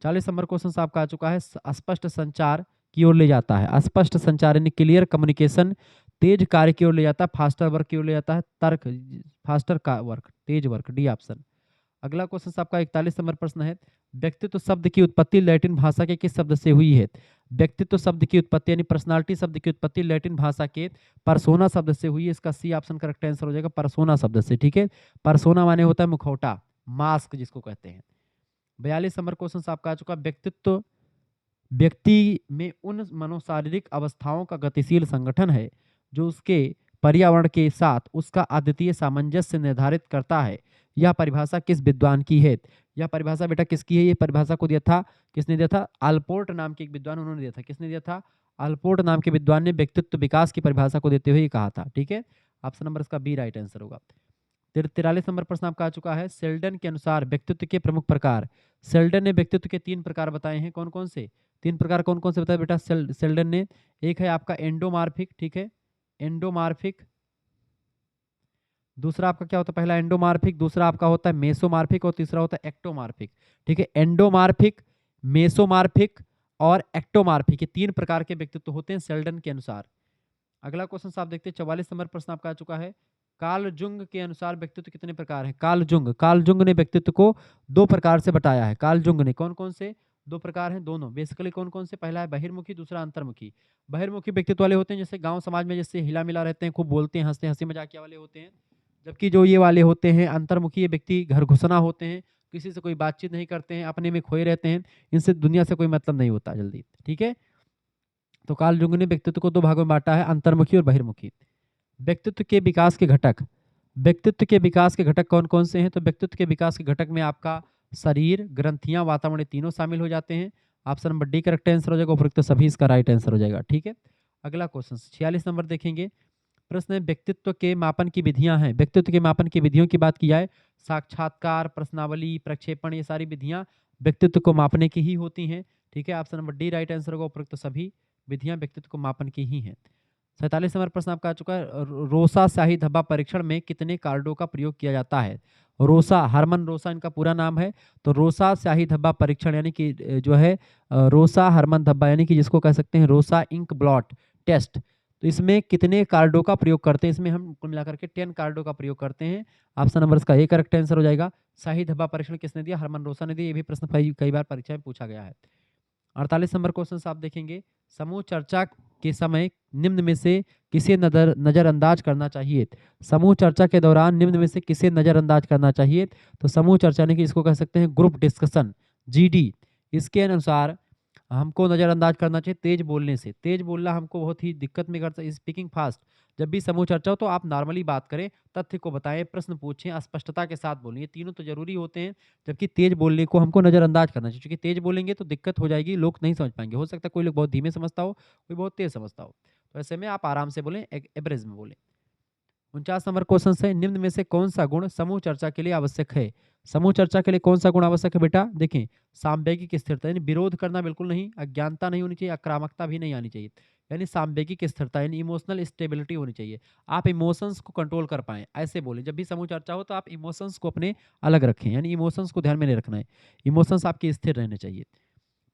40 नंबर क्वेश्चन आपका आ चुका है, अस्पष्ट संचार की ओर ले जाता है। अस्पष्ट संचार यानी क्लियर कम्युनिकेशन तेज कार्य की ओर ले जाता है, फास्टर वर्क की ओर ले जाता है, तर्क फास्टर का वर्क, तेज वर्क, डी ऑप्शन। अगला क्वेश्चन आपका 41 नंबर प्रश्न है, व्यक्तित्व शब्द की उत्पत्ति लैटिन भाषा के किस शब्द से हुई है? व्यक्तित्व शब्द की उत्पत्ति यानी पर्सनालिटी शब्द की उत्पत्ति लैटिन भाषा के परसोना शब्द से हुई है। इसका सी ऑप्शन करेक्ट आंसर हो जाएगा, परसोना शब्द से। ठीक है, परसोना माने होता है मुखौटा, मास्क जिसको कहते हैं। 42 नंबर क्वेश्चन आपका आ चुका, व्यक्तित्व व्यक्ति में उन मनोशारीरिक अवस्थाओं का गतिशील संगठन है जो उसके पर्यावरण के साथ उसका अद्वितीय सामंजस्य निर्धारित करता है। यह परिभाषा किस विद्वान की है? यह परिभाषा बेटा किसकी है? ये परिभाषा को दिया था, किसने दिया था? अल्पोर्ट नाम के एक विद्वान, उन्होंने दिया था। किसने दिया था? अल्पोर्ट नाम के विद्वान ने व्यक्तित्व विकास की परिभाषा को देते हुए कहा था। ठीक है, ऑप्शन नंबर इसका बी राइट आंसर होगा। 43 नंबर प्रश्न आपका आ चुका है, सेल्डन के अनुसार व्यक्तित्व के प्रमुख प्रकार। सेल्डन ने व्यक्तित्व के 3 प्रकार बताए हैं, कौन कौन से? 3 प्रकार कौन कौन से बताए बेटा सेल्डन ने? एक है आपका एंडोमार्फिक, ठीक है, एंडोमार्फिक। दूसरा आपका क्या होता है? पहला एंडोमार्फिक, दूसरा आपका होता है मेसोमार्फिक और तीसरा होता है एक्टोमार्फिक। ठीक है, एंडोमार्फिक, मेसोमार्फिक और एक्टोमार्फिक, ये 3 प्रकार के व्यक्तित्व होते हैं सेल्डन के अनुसार। अगला क्वेश्चन आप देखते हैं, 44 नंबर प्रश्न आपका आ चुका है, कार्ल जुंग के अनुसार व्यक्तित्व कितने प्रकार है? कार्ल जुंग ने व्यक्तित्व को 2 प्रकार से बताया है। कार्ल जुंग ने कौन कौन से? 2 प्रकार हैं, दोनों बेसिकली कौन कौन से? पहला है बहिर्मुखी, दूसरा अंतर्मुखी। बहिर्मुखी व्यक्तित्व वाले होते हैं जैसे गांव समाज में जैसे हिला मिला रहते हैं, खूब बोलते हैं, हंसते हंसी मजाकिया वाले होते हैं। जबकि जो ये वाले होते हैं अंतर्मुखी, ये व्यक्ति घर घुसना होते हैं, किसी से कोई बातचीत नहीं करते हैं, अपने में खोए रहते हैं, इनसे दुनिया से कोई मतलब नहीं होता जल्दी। ठीक है, तो कार्ल जुंग ने व्यक्तित्व को 2 भागों में बांटा है, अंतर्मुखी और बहिर्मुखी। व्यक्तित्व के विकास के घटक, व्यक्तित्व के विकास के घटक कौन कौन से हैं? तो व्यक्तित्व के विकास के घटक में आपका शरीर, ग्रंथियां, वातावरण तीनों शामिल हो जाते हैं। Option number D correct answer हो जाएगा, उपरोक्त सभी इसका राइट आंसर हो जाएगा। ठीक है, अगला क्वेश्चन 46 नंबर देखेंगे, प्रश्न है व्यक्तित्व के मापन की विधियां हैं। व्यक्तित्व के मापन की विधियों की बात की जाए, साक्षात्कार, प्रश्नावली, प्रक्षेपण, ये सारी विधियां व्यक्तित्व को मापने की ही होती हैं। ठीक है, option number D right answer होगा, उपरोक्त सभी विधियां व्यक्तित्व को मापन की ही हैं। 47 नंबर प्रश्न आपका आ चुका है, रोसा शाही धब्बा परीक्षण में कितने कार्डों का प्रयोग किया जाता है? रोसा, हरमन रोसा इनका पूरा नाम है। तो रोसा शाही धब्बा परीक्षण यानी कि जो है रोसा हरमन धब्बा यानी कि जिसको कह सकते हैं रोसा इंक ब्लॉट टेस्ट, तो इसमें कितने कार्डों का प्रयोग करते हैं? इसमें हम कुल मिलाकर के 10 कार्डों का प्रयोग करते हैं। ऑप्शन नंबर इसका ए करेक्ट आंसर हो जाएगा। शाही धब्बा परीक्षण किसने दिया? हरमन रोसा ने दिया। ये भी प्रश्न कई बार परीक्षा में पूछा गया है। 48 नंबर क्वेश्चन आप देखेंगे, समूह चर्चा के समय निम्न में से किसे नजरअंदाज करना चाहिए? समूह चर्चा के दौरान निम्न में से किसे नजरअंदाज करना चाहिए? तो समूह चर्चा यानी कि इसको कह सकते हैं ग्रुप डिस्कशन, जीडी। इसके अनुसार हमको नजरअंदाज करना चाहिए तेज बोलने से। तेज बोलना हमको बहुत ही दिक्कत में करता है। स्पीकिंग फास्ट, जब भी समूह चर्चा हो तो आप नॉर्मली बात करें, तथ्य को बताएं, प्रश्न पूछें, स्पष्टता के साथ बोलें, ये तीनों तो जरूरी होते हैं। जबकि तेज बोलने को हमको नजरअंदाज करना चाहिए, क्योंकि तेज बोलेंगे तो दिक्कत हो जाएगी, लोग नहीं समझ पाएंगे। हो सकता है कोई लोग बहुत धीमे समझता हो, कोई बहुत तेज समझता हो, तो ऐसे में आप आराम से बोलें, एवरेज में बोलें। 49 नंबर क्वेश्चन है, निम्न में से कौन सा गुण समूह चर्चा के लिए आवश्यक है? समूह चर्चा के लिए कौन सा गुण आवश्यक है बेटा? देखें, सामवेगिक स्थिरता यानी विरोध करना बिल्कुल नहीं, अज्ञानता नहीं होनी चाहिए, आक्रामकता भी नहीं आनी चाहिए, यानी सामवेगिक स्थिरता यानी इमोशनल स्टेबिलिटी होनी चाहिए। आप इमोशंस को कंट्रोल कर पाएं, ऐसे बोले। जब भी समूह चर्चा हो तो आप इमोशंस को अपने अलग रखें, यानी इमोशंस को ध्यान में नहीं रखना है, इमोशंस आपके स्थिर रहने चाहिए।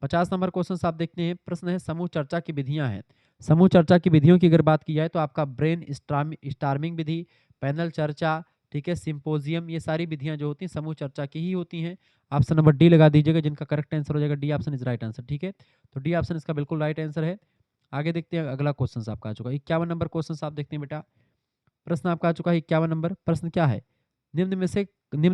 50 नंबर क्वेश्चन आप देखते हैं, प्रश्न है समूह चर्चा की विधियां हैं। समूह चर्चा की विधियों की अगर बात की जाए तो आपका ब्रेन स्टार्मिंग विधि, पैनल चर्चा, ठीक है, सिंपोजियम, ये सारी विधियां जो होती हैं समूह चर्चा की ही होती हैं। ऑप्शन नंबर डी लगा दीजिएगा, जिनका करेक्ट आंसर हो जाएगा D option is right answer. ठीक है, तो डी ऑप्शन इसका बिल्कुल राइट आंसर है। आगे देखते हैं अगला क्वेश्चन आपका आ चुका है 51 नंबर क्वेश्चन आप देखते हैं बेटा। प्रश्न आपका आ चुका है 51 नंबर प्रश्न क्या है, निम्न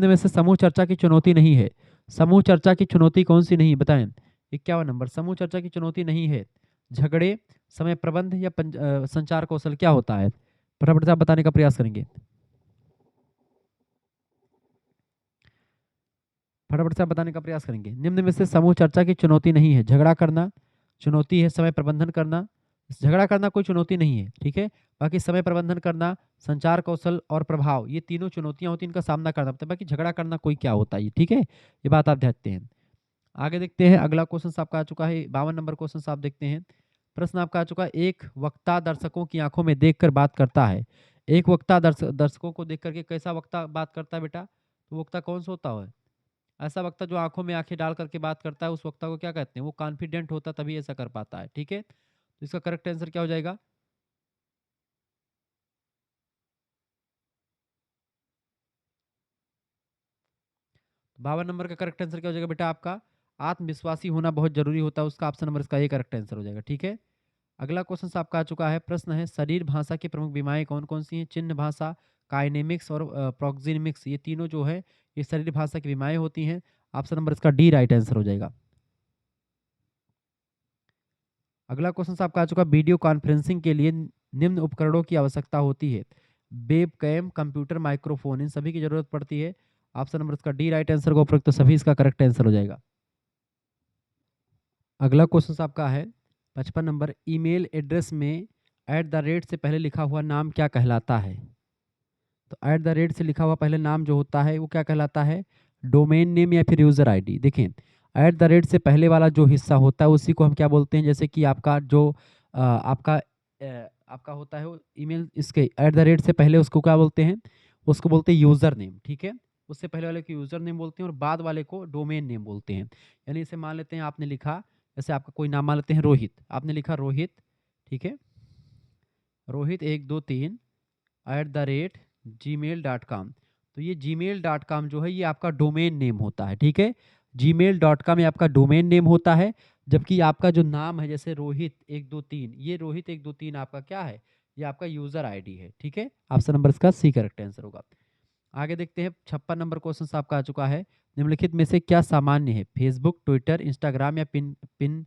में से समूह चर्चा की चुनौती नहीं है। समूह चर्चा की चुनौती कौन सी नहीं, बताएं। 51 नंबर, समूह चर्चा की चुनौती नहीं है झगड़े, समय प्रबंध या संचार कौशल, क्या होता है? फटाफट से आप बताने का प्रयास करेंगे, फटाफट से आप बताने का प्रयास करेंगे। निम्न में से समूह चर्चा की चुनौती नहीं है, झगड़ा करना चुनौती है, समय प्रबंधन करना, झगड़ा करना कोई चुनौती नहीं है, ठीक है। बाकी समय प्रबंधन करना, संचार कौशल और प्रभाव, ये तीनों चुनौतियां होती हैं, इनका सामना करना पड़ता है। बाकी झगड़ा करना कोई क्या होता है, ठीक है, ये बात आप ध्यान देते हैं। आगे देखते हैं अगला क्वेश्चन आपका आ चुका है 52 नंबर क्वेश्चन आप देखते हैं। प्रश्न आपका आ चुका है, एक वक्ता दर्शकों की आंखों में देखकर बात करता है। एक वक्ता दर्शकों को देख करके कैसा वक्ता बात करता है बेटा? तो वक्ता कौन सा होता है? ऐसा वक्ता जो आंखों में आंखें डाल करके बात करता है, उस वक्ता को क्या कहते हैं? वो कॉन्फिडेंट होता तभी ऐसा कर पाता है। ठीक है, तो इसका करेक्ट आंसर क्या हो जाएगा? 52 नंबर का करेक्ट आंसर क्या हो जाएगा बेटा आपका? आत्मविश्वासी होना बहुत जरूरी होता है, उसका ऑप्शन नंबर इसका ये करेक्ट आंसर हो जाएगा। ठीक है, अगला क्वेश्चन आपका आ चुका है। प्रश्न है, शरीर भाषा की प्रमुख बीमारियां कौन कौन सी हैं? चिन्ह भाषा, काइनेमिक्स और प्रोक्सिमिक्स, ये तीनों जो है ये शरीर भाषा की बीमारियां होती हैं। ऑप्शन नंबर इसका डी राइट आंसर हो जाएगा। अगला क्वेश्चन आपका आ चुका है, वीडियो कॉन्फ्रेंसिंग के लिए निम्न उपकरणों की आवश्यकता होती है। वेब कैम, कंप्यूटर, माइक्रोफोन, इन सभी की जरूरत पड़ती है। ऑप्शन नंबर इसका डी राइट आंसर को उपयुक्त तो सभी इसका करेक्ट आंसर हो जाएगा। अगला क्वेश्चन आपका है 55 नंबर, ईमेल एड्रेस में @ से पहले लिखा हुआ नाम क्या कहलाता है? तो @ से लिखा हुआ पहले नाम जो होता है वो क्या कहलाता है? डोमेन नेम या फिर यूज़र आईडी। देखें, से पहले वाला जो हिस्सा होता है उसी को हम क्या बोलते हैं? जैसे कि आपका जो आपका होता है वो ईमेल, इसके @ से पहले उसको क्या बोलते हैं? उसको बोलते हैं यूज़र नेम। ठीक है, उससे पहले वाले को यूज़र नेम बोलते हैं और बाद वाले को डोमेन नेम बोलते हैं। यानी इसे मान लेते हैं आपने लिखा, जैसे आपका कोई नाम मान लेते हैं रोहित, आपने लिखा रोहित। ठीक है, रोहित 123 @gmail.com। तो ये gmail.com जो है ये आपका डोमेन नेम होता है। ठीक है, gmail.com ये आपका डोमेन नेम होता है, जबकि आपका जो नाम है जैसे रोहित 123, ये रोहित 123 आपका क्या है? ये आपका यूजर आईडी है। ठीक है, ऑप्शन नंबर इसका सी करेक्ट आंसर होगा। आगे देखते हैं 56 नंबर क्वेश्चन आपका आ चुका है, निम्नलिखित में से क्या सामान्य है? फेसबुक, ट्विटर, इंस्टाग्राम या पिन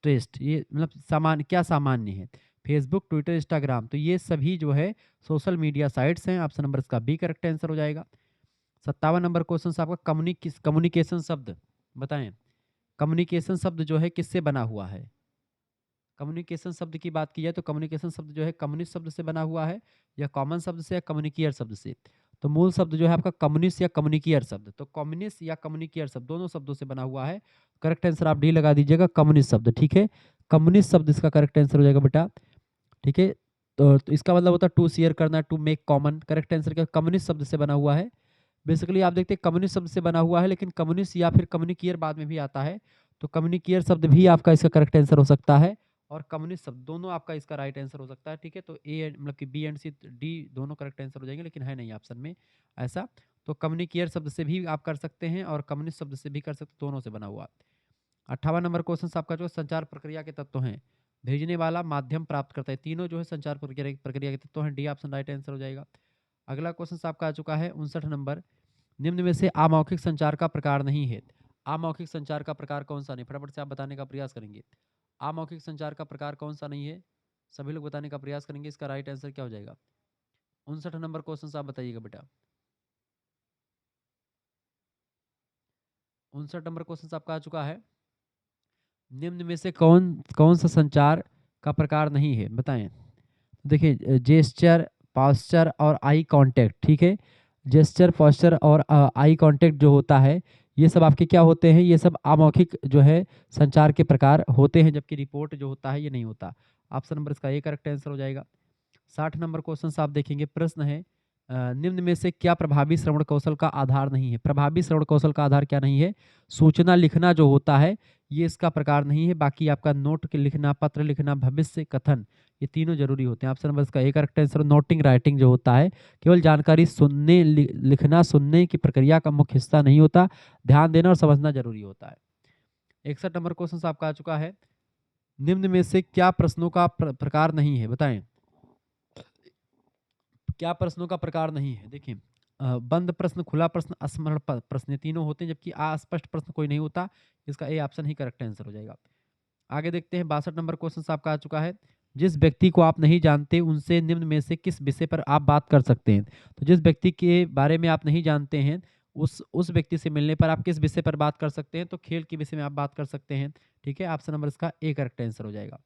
ट्रेस्ट, ये मतलब सामान्य, क्या सामान्य है? फेसबुक, ट्विटर, इंस्टाग्राम, तो ये सभी जो है सोशल मीडिया साइट्स हैं। ऑप्शन नंबर इसका बी करेक्ट आंसर हो जाएगा। 57 नंबर क्वेश्चन आपका, कम्युनिकेशन शब्द बताएं। कम्युनिकेशन शब्द जो है किससे बना हुआ है? कम्युनिकेशन शब्द की बात की जाए तो कम्युनिकेशन शब्द जो है कम्युनिस्ट शब्द से बना हुआ है, या कॉमन शब्द से, या कम्युनिकेयर शब्द से? तो मूल शब्द जो है आपका कम्युनिस्ट या कम्युनिकेयर शब्द, तो कम्युनिस्ट या कम्युनिकेयर शब्द दोनों शब्दों से बना हुआ है। करेक्ट आंसर आप डी लगा दीजिएगा, कम्युनिस्ट शब्द। ठीक है, कम्युनिस्ट शब्द इसका करेक्ट आंसर हो जाएगा बेटा। ठीक है, तो इसका मतलब होता है टू शेयर करना, to make common. Correct answer क्या? कम्युनिस्ट शब्द से बना हुआ है। बेसिकली आप देखते हैं कम्युनिस्ट शब्द से बना हुआ है, लेकिन कम्युनिस्ट या फिर कम्युनिकेयर बाद में भी आता है, तो कम्युनिकेयर शब्द भी आपका इसका करेक्ट आंसर हो सकता है, और कम्युनिस्ट शब्द दोनों आपका इसका राइट आंसर हो सकता है। ठीक है, तो ए मतलब कि बी एंड सी डी दोनों करेक्ट आंसर हो जाएंगे, लेकिन है नहीं ऑप्शन में ऐसा। तो कम्युनिकेयर शब्द से भी आप कर सकते हैं और कम्युनिस्ट शब्द से भी कर सकते हैं, दोनों से बना हुआ। 58 नंबर क्वेश्चन आपका जो संचार प्रक्रिया के तत्व हैं, भेजने वाला, माध्यम, प्राप्त करता है, तीनों जो है संचार प्रक्रिया के तत्व हैं। डी ऑप्शन राइट आंसर हो जाएगा। अगला क्वेश्चन आपका आ चुका है 59 नंबर, निम्न में से अमौखिक संचार का प्रकार नहीं है। अमौखिक संचार का प्रकार कौन सा नहीं? फटाफट से आप बताने का प्रयास करेंगे। अमौखिक संचार का प्रकार कौन सा नहीं है? सभी लोग बताने का प्रयास करेंगे, इसका राइट आंसर क्या हो जाएगा? 59 नंबर क्वेश्चन आप बताइएगा बेटा। 59 नंबर क्वेश्चन आपका आ चुका है, निम्न में से कौन कौन सा संचार का प्रकार नहीं है? बताएं। देखिए, जेस्चर, पॉस्चर और आई कांटेक्ट। ठीक है, जेस्चर, पॉस्चर और आई कांटेक्ट जो होता है, ये सब आपके क्या होते हैं? ये सब अमौखिक जो है संचार के प्रकार होते हैं, जबकि रिपोर्ट जो होता है ये नहीं होता। ऑप्शन नंबर इसका ए करेक्ट आंसर हो जाएगा। 60 नंबर क्वेश्चन आप देखेंगे, प्रश्न है, निम्न में से क्या प्रभावी श्रवण कौशल का आधार नहीं है? प्रभावी श्रवण कौशल का आधार क्या नहीं है? सूचना लिखना जो होता है ये इसका प्रकार नहीं है, बाकी आपका नोट के लिखना, पत्र लिखना, भविष्य कथन, ये तीनों जरूरी होते हैं। ऑप्शन नंबर इसका एक करेक्ट आंसर। नोटिंग राइटिंग जो होता है केवल जानकारी सुनने, लिखना सुनने की प्रक्रिया का मुख्य हिस्सा नहीं होता, ध्यान देना और समझना जरूरी होता है। 61 नंबर क्वेश्चन आपका आ चुका है, निम्न में से क्या प्रश्नों का प्रकार नहीं है? बताएं, क्या प्रश्नों का प्रकार नहीं है? देखिए, बंद प्रश्न, खुला प्रश्न, स्मरण प्रश्न, ये तीनों होते हैं, जबकि अस्पष्ट प्रश्न कोई नहीं होता। इसका A option he correct answer हो जाएगा। आगे देखते हैं 62 नंबर क्वेश्चन आपका आ चुका है, जिस व्यक्ति को आप नहीं जानते उनसे निम्न में से किस विषय पर आप बात कर सकते हैं? तो जिस व्यक्ति के बारे में आप नहीं जानते हैं उस व्यक्ति से मिलने पर आप किस विषय पर बात कर सकते हैं? तो खेल के विषय में आप बात कर सकते हैं। ठीक है, ऑप्शन नंबर इसका ए करेक्ट आंसर हो जाएगा।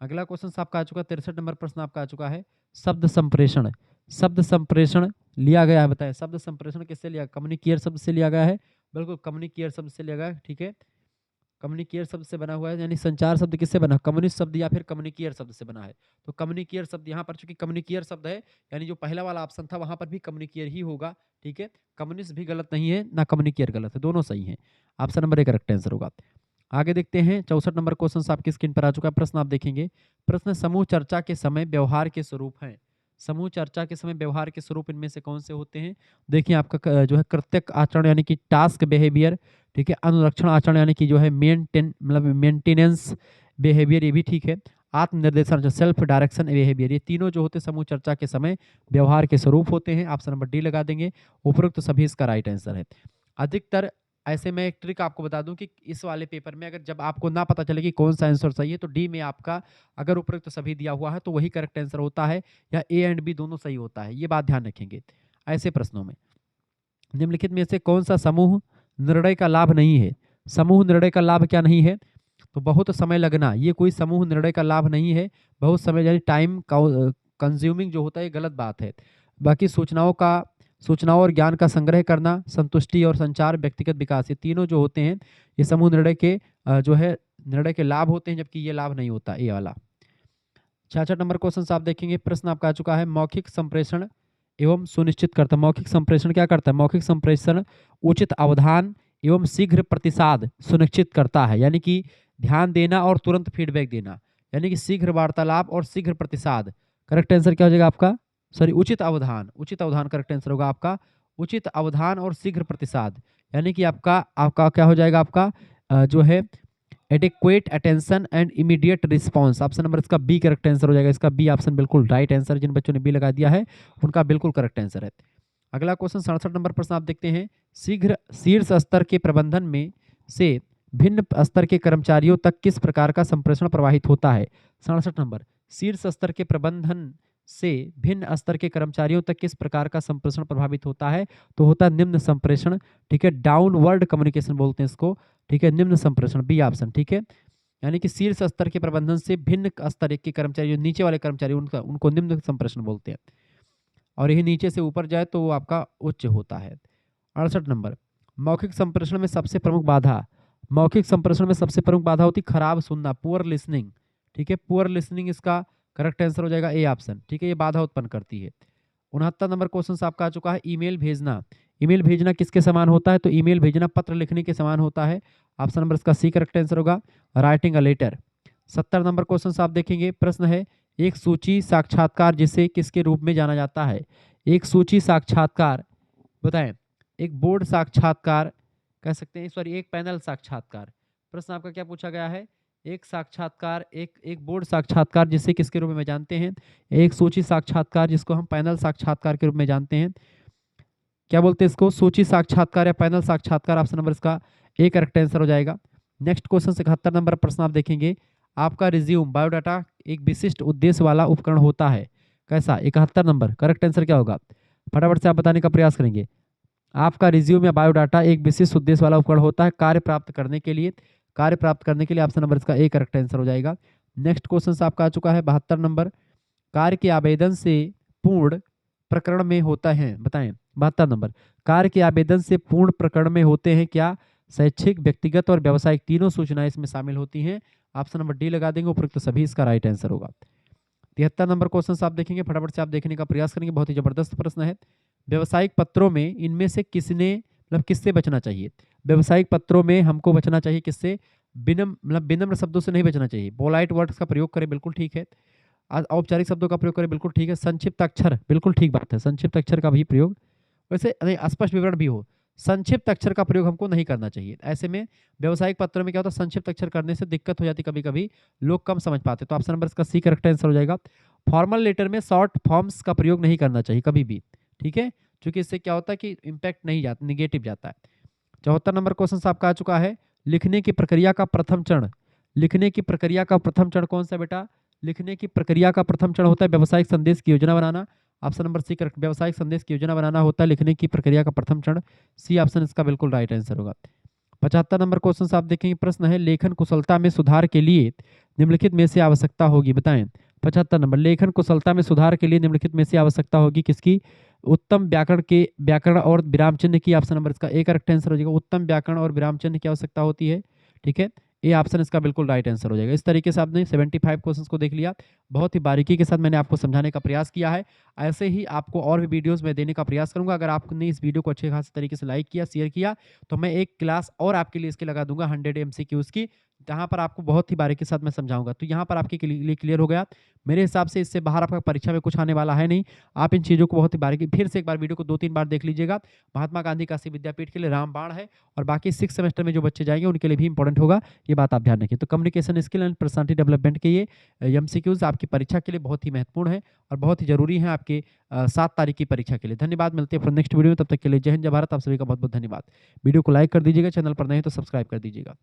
अगला क्वेश्चन आपका आ चुका है 63 नंबर प्रश्न आपका आ चुका है, शब्द संप्रेषण। शब्द संप्रेषण लिया गया है, बताएं शब्द संप्रेषण किससे लिया? कम्युनिकेयर शब्द से लिया गया है, बिल्कुल कम्युनिकेयर शब्द से लिया गया है। ठीक है, कम्युनिकेयर शब्द से बना हुआ है, यानी संचार शब्द किससे बना, कम्युनिस्ट शब्द या फिर कम्युनिकेयर शब्द से बना है। तो कम्युनिकेयर शब्द यहाँ पर चूंकि कम्युनिकेयर शब्द है, यानी जो पहला वाला ऑप्शन था वहां पर भी कम्युनिकेयर ही होगा। ठीक है, कम्युनिस्ट भी गलत नहीं है, ना कम्युनिकेयर गलत है, दोनों सही है। ऑप्शन नंबर 1 करेक्ट आंसर होगा। आगे देखते हैं 64 नंबर क्वेश्चन आपकी स्क्रीन पर आ चुका है। प्रश्न आप देखेंगे, प्रश्न समूह चर्चा के समय व्यवहार के स्वरूप हैं। समूह चर्चा के समय व्यवहार के स्वरूप इनमें से कौन से होते हैं। देखिए आपका जो है कृत्यक आचरण यानी कि टास्क बिहेवियर, ठीक है, अनुरक्षण आचरण यानी कि जो है मेंटेनेंस बिहेवियर, ये भी ठीक है। आत्मनिर्देशन सेल्फ डायरेक्शन बिहेवियर, ये तीनों जो होते समूह चर्चा के समय व्यवहार के स्वरूप होते हैं। ऑप्शन नंबर डी लगा देंगे, उपरोक्त सभी इसका राइट आंसर है। अधिकतर ऐसे में एक ट्रिक आपको बता दूं कि इस वाले पेपर में अगर जब आपको ना पता चले कि कौन सा आंसर सही है तो डी में आपका अगर उपरोक्त सभी दिया हुआ है तो वही करेक्ट आंसर होता है, या ए एंड बी दोनों सही होता है, ये बात ध्यान रखेंगे ऐसे प्रश्नों में। निम्नलिखित में से कौन सा समूह निर्णय का लाभ नहीं है। समूह निर्णय का लाभ क्या नहीं है, तो बहुत समय लगना, ये कोई समूह निर्णय का लाभ नहीं है। बहुत समय यानी टाइम कंज्यूमिंग जो होता है, ये गलत बात है। बाकी सूचनाओं और ज्ञान का संग्रह करना, संतुष्टि और संचार, व्यक्तिगत विकास, ये तीनों जो होते हैं ये समूह निर्णय के जो है निर्णय के लाभ होते हैं, जबकि ये लाभ नहीं होता, ये वाला। 66 नंबर क्वेश्चन आप देखेंगे, प्रश्न आपका आ चुका है, मौखिक संप्रेषण एवं सुनिश्चित करता है। मौखिक संप्रेषण क्या करता है, मौखिक संप्रेषण उचित अवधान एवं शीघ्र प्रतिसाद सुनिश्चित करता है, यानी कि ध्यान देना और तुरंत फीडबैक देना, यानी कि शीघ्र वार्तालाप और शीघ्र प्रतिसाद। करेक्ट आंसर क्या हो जाएगा आपका, सॉरी उचित अवधान, उचित अवधान करेक्ट आंसर होगा आपका, उचित अवधान और शीघ्र प्रतिसाद, यानी कि आपका आपका क्या हो जाएगा आपका जो है adequate attention and immediate response. Option number इसका बी करेक्ट आंसर हो जाएगा, इसका बी ऑप्शन बिल्कुल राइट आंसर, जिन बच्चों ने बी लगा दिया है उनका बिल्कुल करेक्ट आंसर है। अगला क्वेश्चन 67 नंबर प्रश्न आप देखते हैं, शीघ्र शीर्ष स्तर के प्रबंधन में से भिन्न स्तर के कर्मचारियों तक किस प्रकार का संप्रेषण प्रवाहित होता है। 67 नंबर, शीर्ष स्तर के प्रबंधन से भिन्न स्तर के कर्मचारियों तक किस प्रकार का संप्रेषण प्रभावित होता है, तो होता है निम्न संप्रेषण। ठीक है, डाउनवर्ड कम्युनिकेशन बोलते हैं इसको। ठीक है, निम्न संप्रेषण बी ऑप्शन। ठीक है, यानी कि शीर्ष स्तर के प्रबंधन से भिन्न स्तर के कर्मचारी, नीचे वाले कर्मचारी उनको निम्न संप्रेषण बोलते हैं, और यही नीचे से ऊपर जाए तो वो आपका उच्च होता है। 68 नंबर, मौखिक संप्रेषण में सबसे प्रमुख बाधा, मौखिक संप्रेषण में सबसे प्रमुख बाधा होती खराब सुनना, पुअर लिसनिंग। ठीक है, पुअर लिसनिंग इसका करेक्ट आंसर हो जाएगा ए ऑप्शन। ठीक है, ये बाधा उत्पन्न करती है। 69 नंबर क्वेश्चन आपका आ चुका है, ईमेल भेजना। ईमेल भेजना किसके समान होता है, तो ईमेल भेजना पत्र लिखने के समान होता है। ऑप्शन नंबर इसका सी करेक्ट आंसर होगा, writing a letter. 70 number question आप देखेंगे, प्रश्न है, एक सूची साक्षात्कार जिसे किसके रूप में जाना जाता है। एक सूची साक्षात्कार बताएं, एक बोर्ड साक्षात्कार कह सकते हैं, सॉरी एक पैनल साक्षात्कार। प्रश्न आपका क्या पूछा गया है, एक साक्षात्कार, एक बोर्ड साक्षात्कार जिसे किसके रूप में जानते हैं, एक सूची साक्षात्कार जिसको हम पैनल साक्षात्कार के रूप में जानते हैं। क्या बोलते हैं इसको, सूची साक्षात्कार या पैनल साक्षात्कार। ऑप्शन नंबर इसका ए करेक्ट आंसर हो जाएगा। नेक्स्ट क्वेश्चन 71 नंबर प्रश्न आप देखेंगे, आपका रिज्यूम बायोडाटा एक विशिष्ट उद्देश्य वाला उपकरण होता है, कैसा। 71 नंबर करेक्ट आंसर क्या होगा, फटाफट से आप बताने का प्रयास करेंगे। आपका रिज्यूम या बायोडाटा एक विशिष्ट उद्देश्य वाला उपकरण होता है कार्य प्राप्त करने के लिए, कार्य प्राप्त करने के लिए। ऑप्शन नंबर इसका ए करेक्ट आंसर हो जाएगा। नेक्स्ट क्वेश्चन आपका आ चुका है 72 नंबर, कार्य के आवेदन से पूर्ण प्रकरण में होता है, बताएं। 72 नंबर, कार्य के आवेदन से पूर्ण प्रकरण में होते हैं क्या, शैक्षिक, व्यक्तिगत और व्यावसायिक, तीनों सूचनाएं इसमें शामिल होती हैं। ऑप्शन नंबर डी लगा देंगे, उपयुक्त सभी इसका राइट आंसर होगा। 73 नंबर क्वेश्चन आप देखेंगे, फटाफट से आप देखने का प्रयास करेंगे, बहुत ही जबरदस्त प्रश्न है। व्यवसायिक पत्रों में इनमें से किसने मतलब किससे बचना चाहिए। व्यवसायिक पत्रों में हमको बचना चाहिए किससे, विनम्र शब्दों से नहीं बचना चाहिए। पोलाइट वर्ड्स का प्रयोग करें, बिल्कुल ठीक है। औपचारिक शब्दों का प्रयोग करें, बिल्कुल ठीक है। संक्षिप्त अक्षर, बिल्कुल ठीक बात है, संक्षिप्त अक्षर का भी प्रयोग, वैसे नहीं स्पष्ट विवरण भी हो, संक्षिप्त अक्षर का प्रयोग हमको नहीं करना चाहिए। ऐसे में व्यवसायिक पत्रों में क्या होता है, संक्षिप्त अक्षर करने से दिक्कत हो जाती, कभी कभी लोग कम समझ पाते। तो ऑप्शन नंबर इसका सी करेक्ट आंसर हो जाएगा। फॉर्मल लेटर में शॉर्ट फॉर्म्स का प्रयोग नहीं करना चाहिए कभी भी, ठीक है, क्योंकि इससे क्या होता है कि इम्पैक्ट नहीं जाता, निगेटिव जाता है। 74 नंबर क्वेश्चन आपका आ चुका है, लिखने की प्रक्रिया का प्रथम चरण, लिखने की प्रक्रिया का प्रथम चरण कौन सा बेटा, लिखने की प्रक्रिया का प्रथम चरण होता है व्यावसायिक संदेश की योजना बनाना। ऑप्शन नंबर सी करेक्ट, व्यावसायिक संदेश की योजना बनाना होता है लिखने की प्रक्रिया का प्रथम चरण, सी ऑप्शन इसका बिल्कुल राइट आंसर होगा। 75 नंबर क्वेश्चन आप देखेंगे, प्रश्न है, लेखन कुशलता में सुधार के लिए निम्नलिखित में से आवश्यकता होगी, बताएं। 75 नंबर, लेखन कुशलता में सुधार के लिए निम्नलिखित में से आवश्यकता होगी किसकी, उत्तम व्याकरण और विराम चिन्ह की। ऑप्शन नंबर इसका ए करेक्ट आंसर हो जाएगा, उत्तम व्याकरण और विराम चिन्ह की आवश्यकता होती है, ठीक है। ए ऑप्शन इसका बिल्कुल राइट आंसर हो जाएगा। इस तरीके से आपने 75 क्वेश्चंस को देख लिया। बहुत ही बारीकी के साथ मैंने आपको समझाने का प्रयास किया है। ऐसे ही आपको और भी वीडियोज़ मैं देने का प्रयास करूँगा। अगर आपने इस वीडियो को अच्छे खासे तरीके से लाइक किया, शेयर किया, तो मैं एक क्लास और आपके लिए इसकी लगा दूँगा 100 एमसीक्यूज़ की, जहाँ पर आपको बहुत ही बारीकी के साथ मैं समझाऊँगा। तो यहाँ पर आपके लिए क्लियर हो गया। मेरे हिसाब से इससे बाहर आपका परीक्षा में कुछ आने वाला है नहीं। आप इन चीज़ों को बहुत ही बारीकी फिर से एक बार वीडियो को 2-3 बार देख लीजिएगा। महात्मा गांधी काशी विद्यापीठ के लिए रामबाण है और बाकी 6 सेमेस्टर में जो बच्चे जाएँगे उनके लिए भी इंपॉर्टेंट होगा। ये बात आप ध्यान रखिए। तो communication skill and personality development के ये एमसीक्यूज़ आपकी परीक्षा के लिए बहुत ही महत्वपूर्ण है और बहुत ही ज़रूरी है आपके 7 तारीख की परीक्षा के लिए। धन्यवाद, मिलते हैं फिर नेक्स्ट वीडियो में, तब तक के लिए जय हिंद, जय भारत। आप सभी का बहुत-बहुत धन्यवाद। वीडियो को लाइक कर दीजिएगा, चैनल पर नए हैं तो सब्सक्राइब कर दीजिएगा।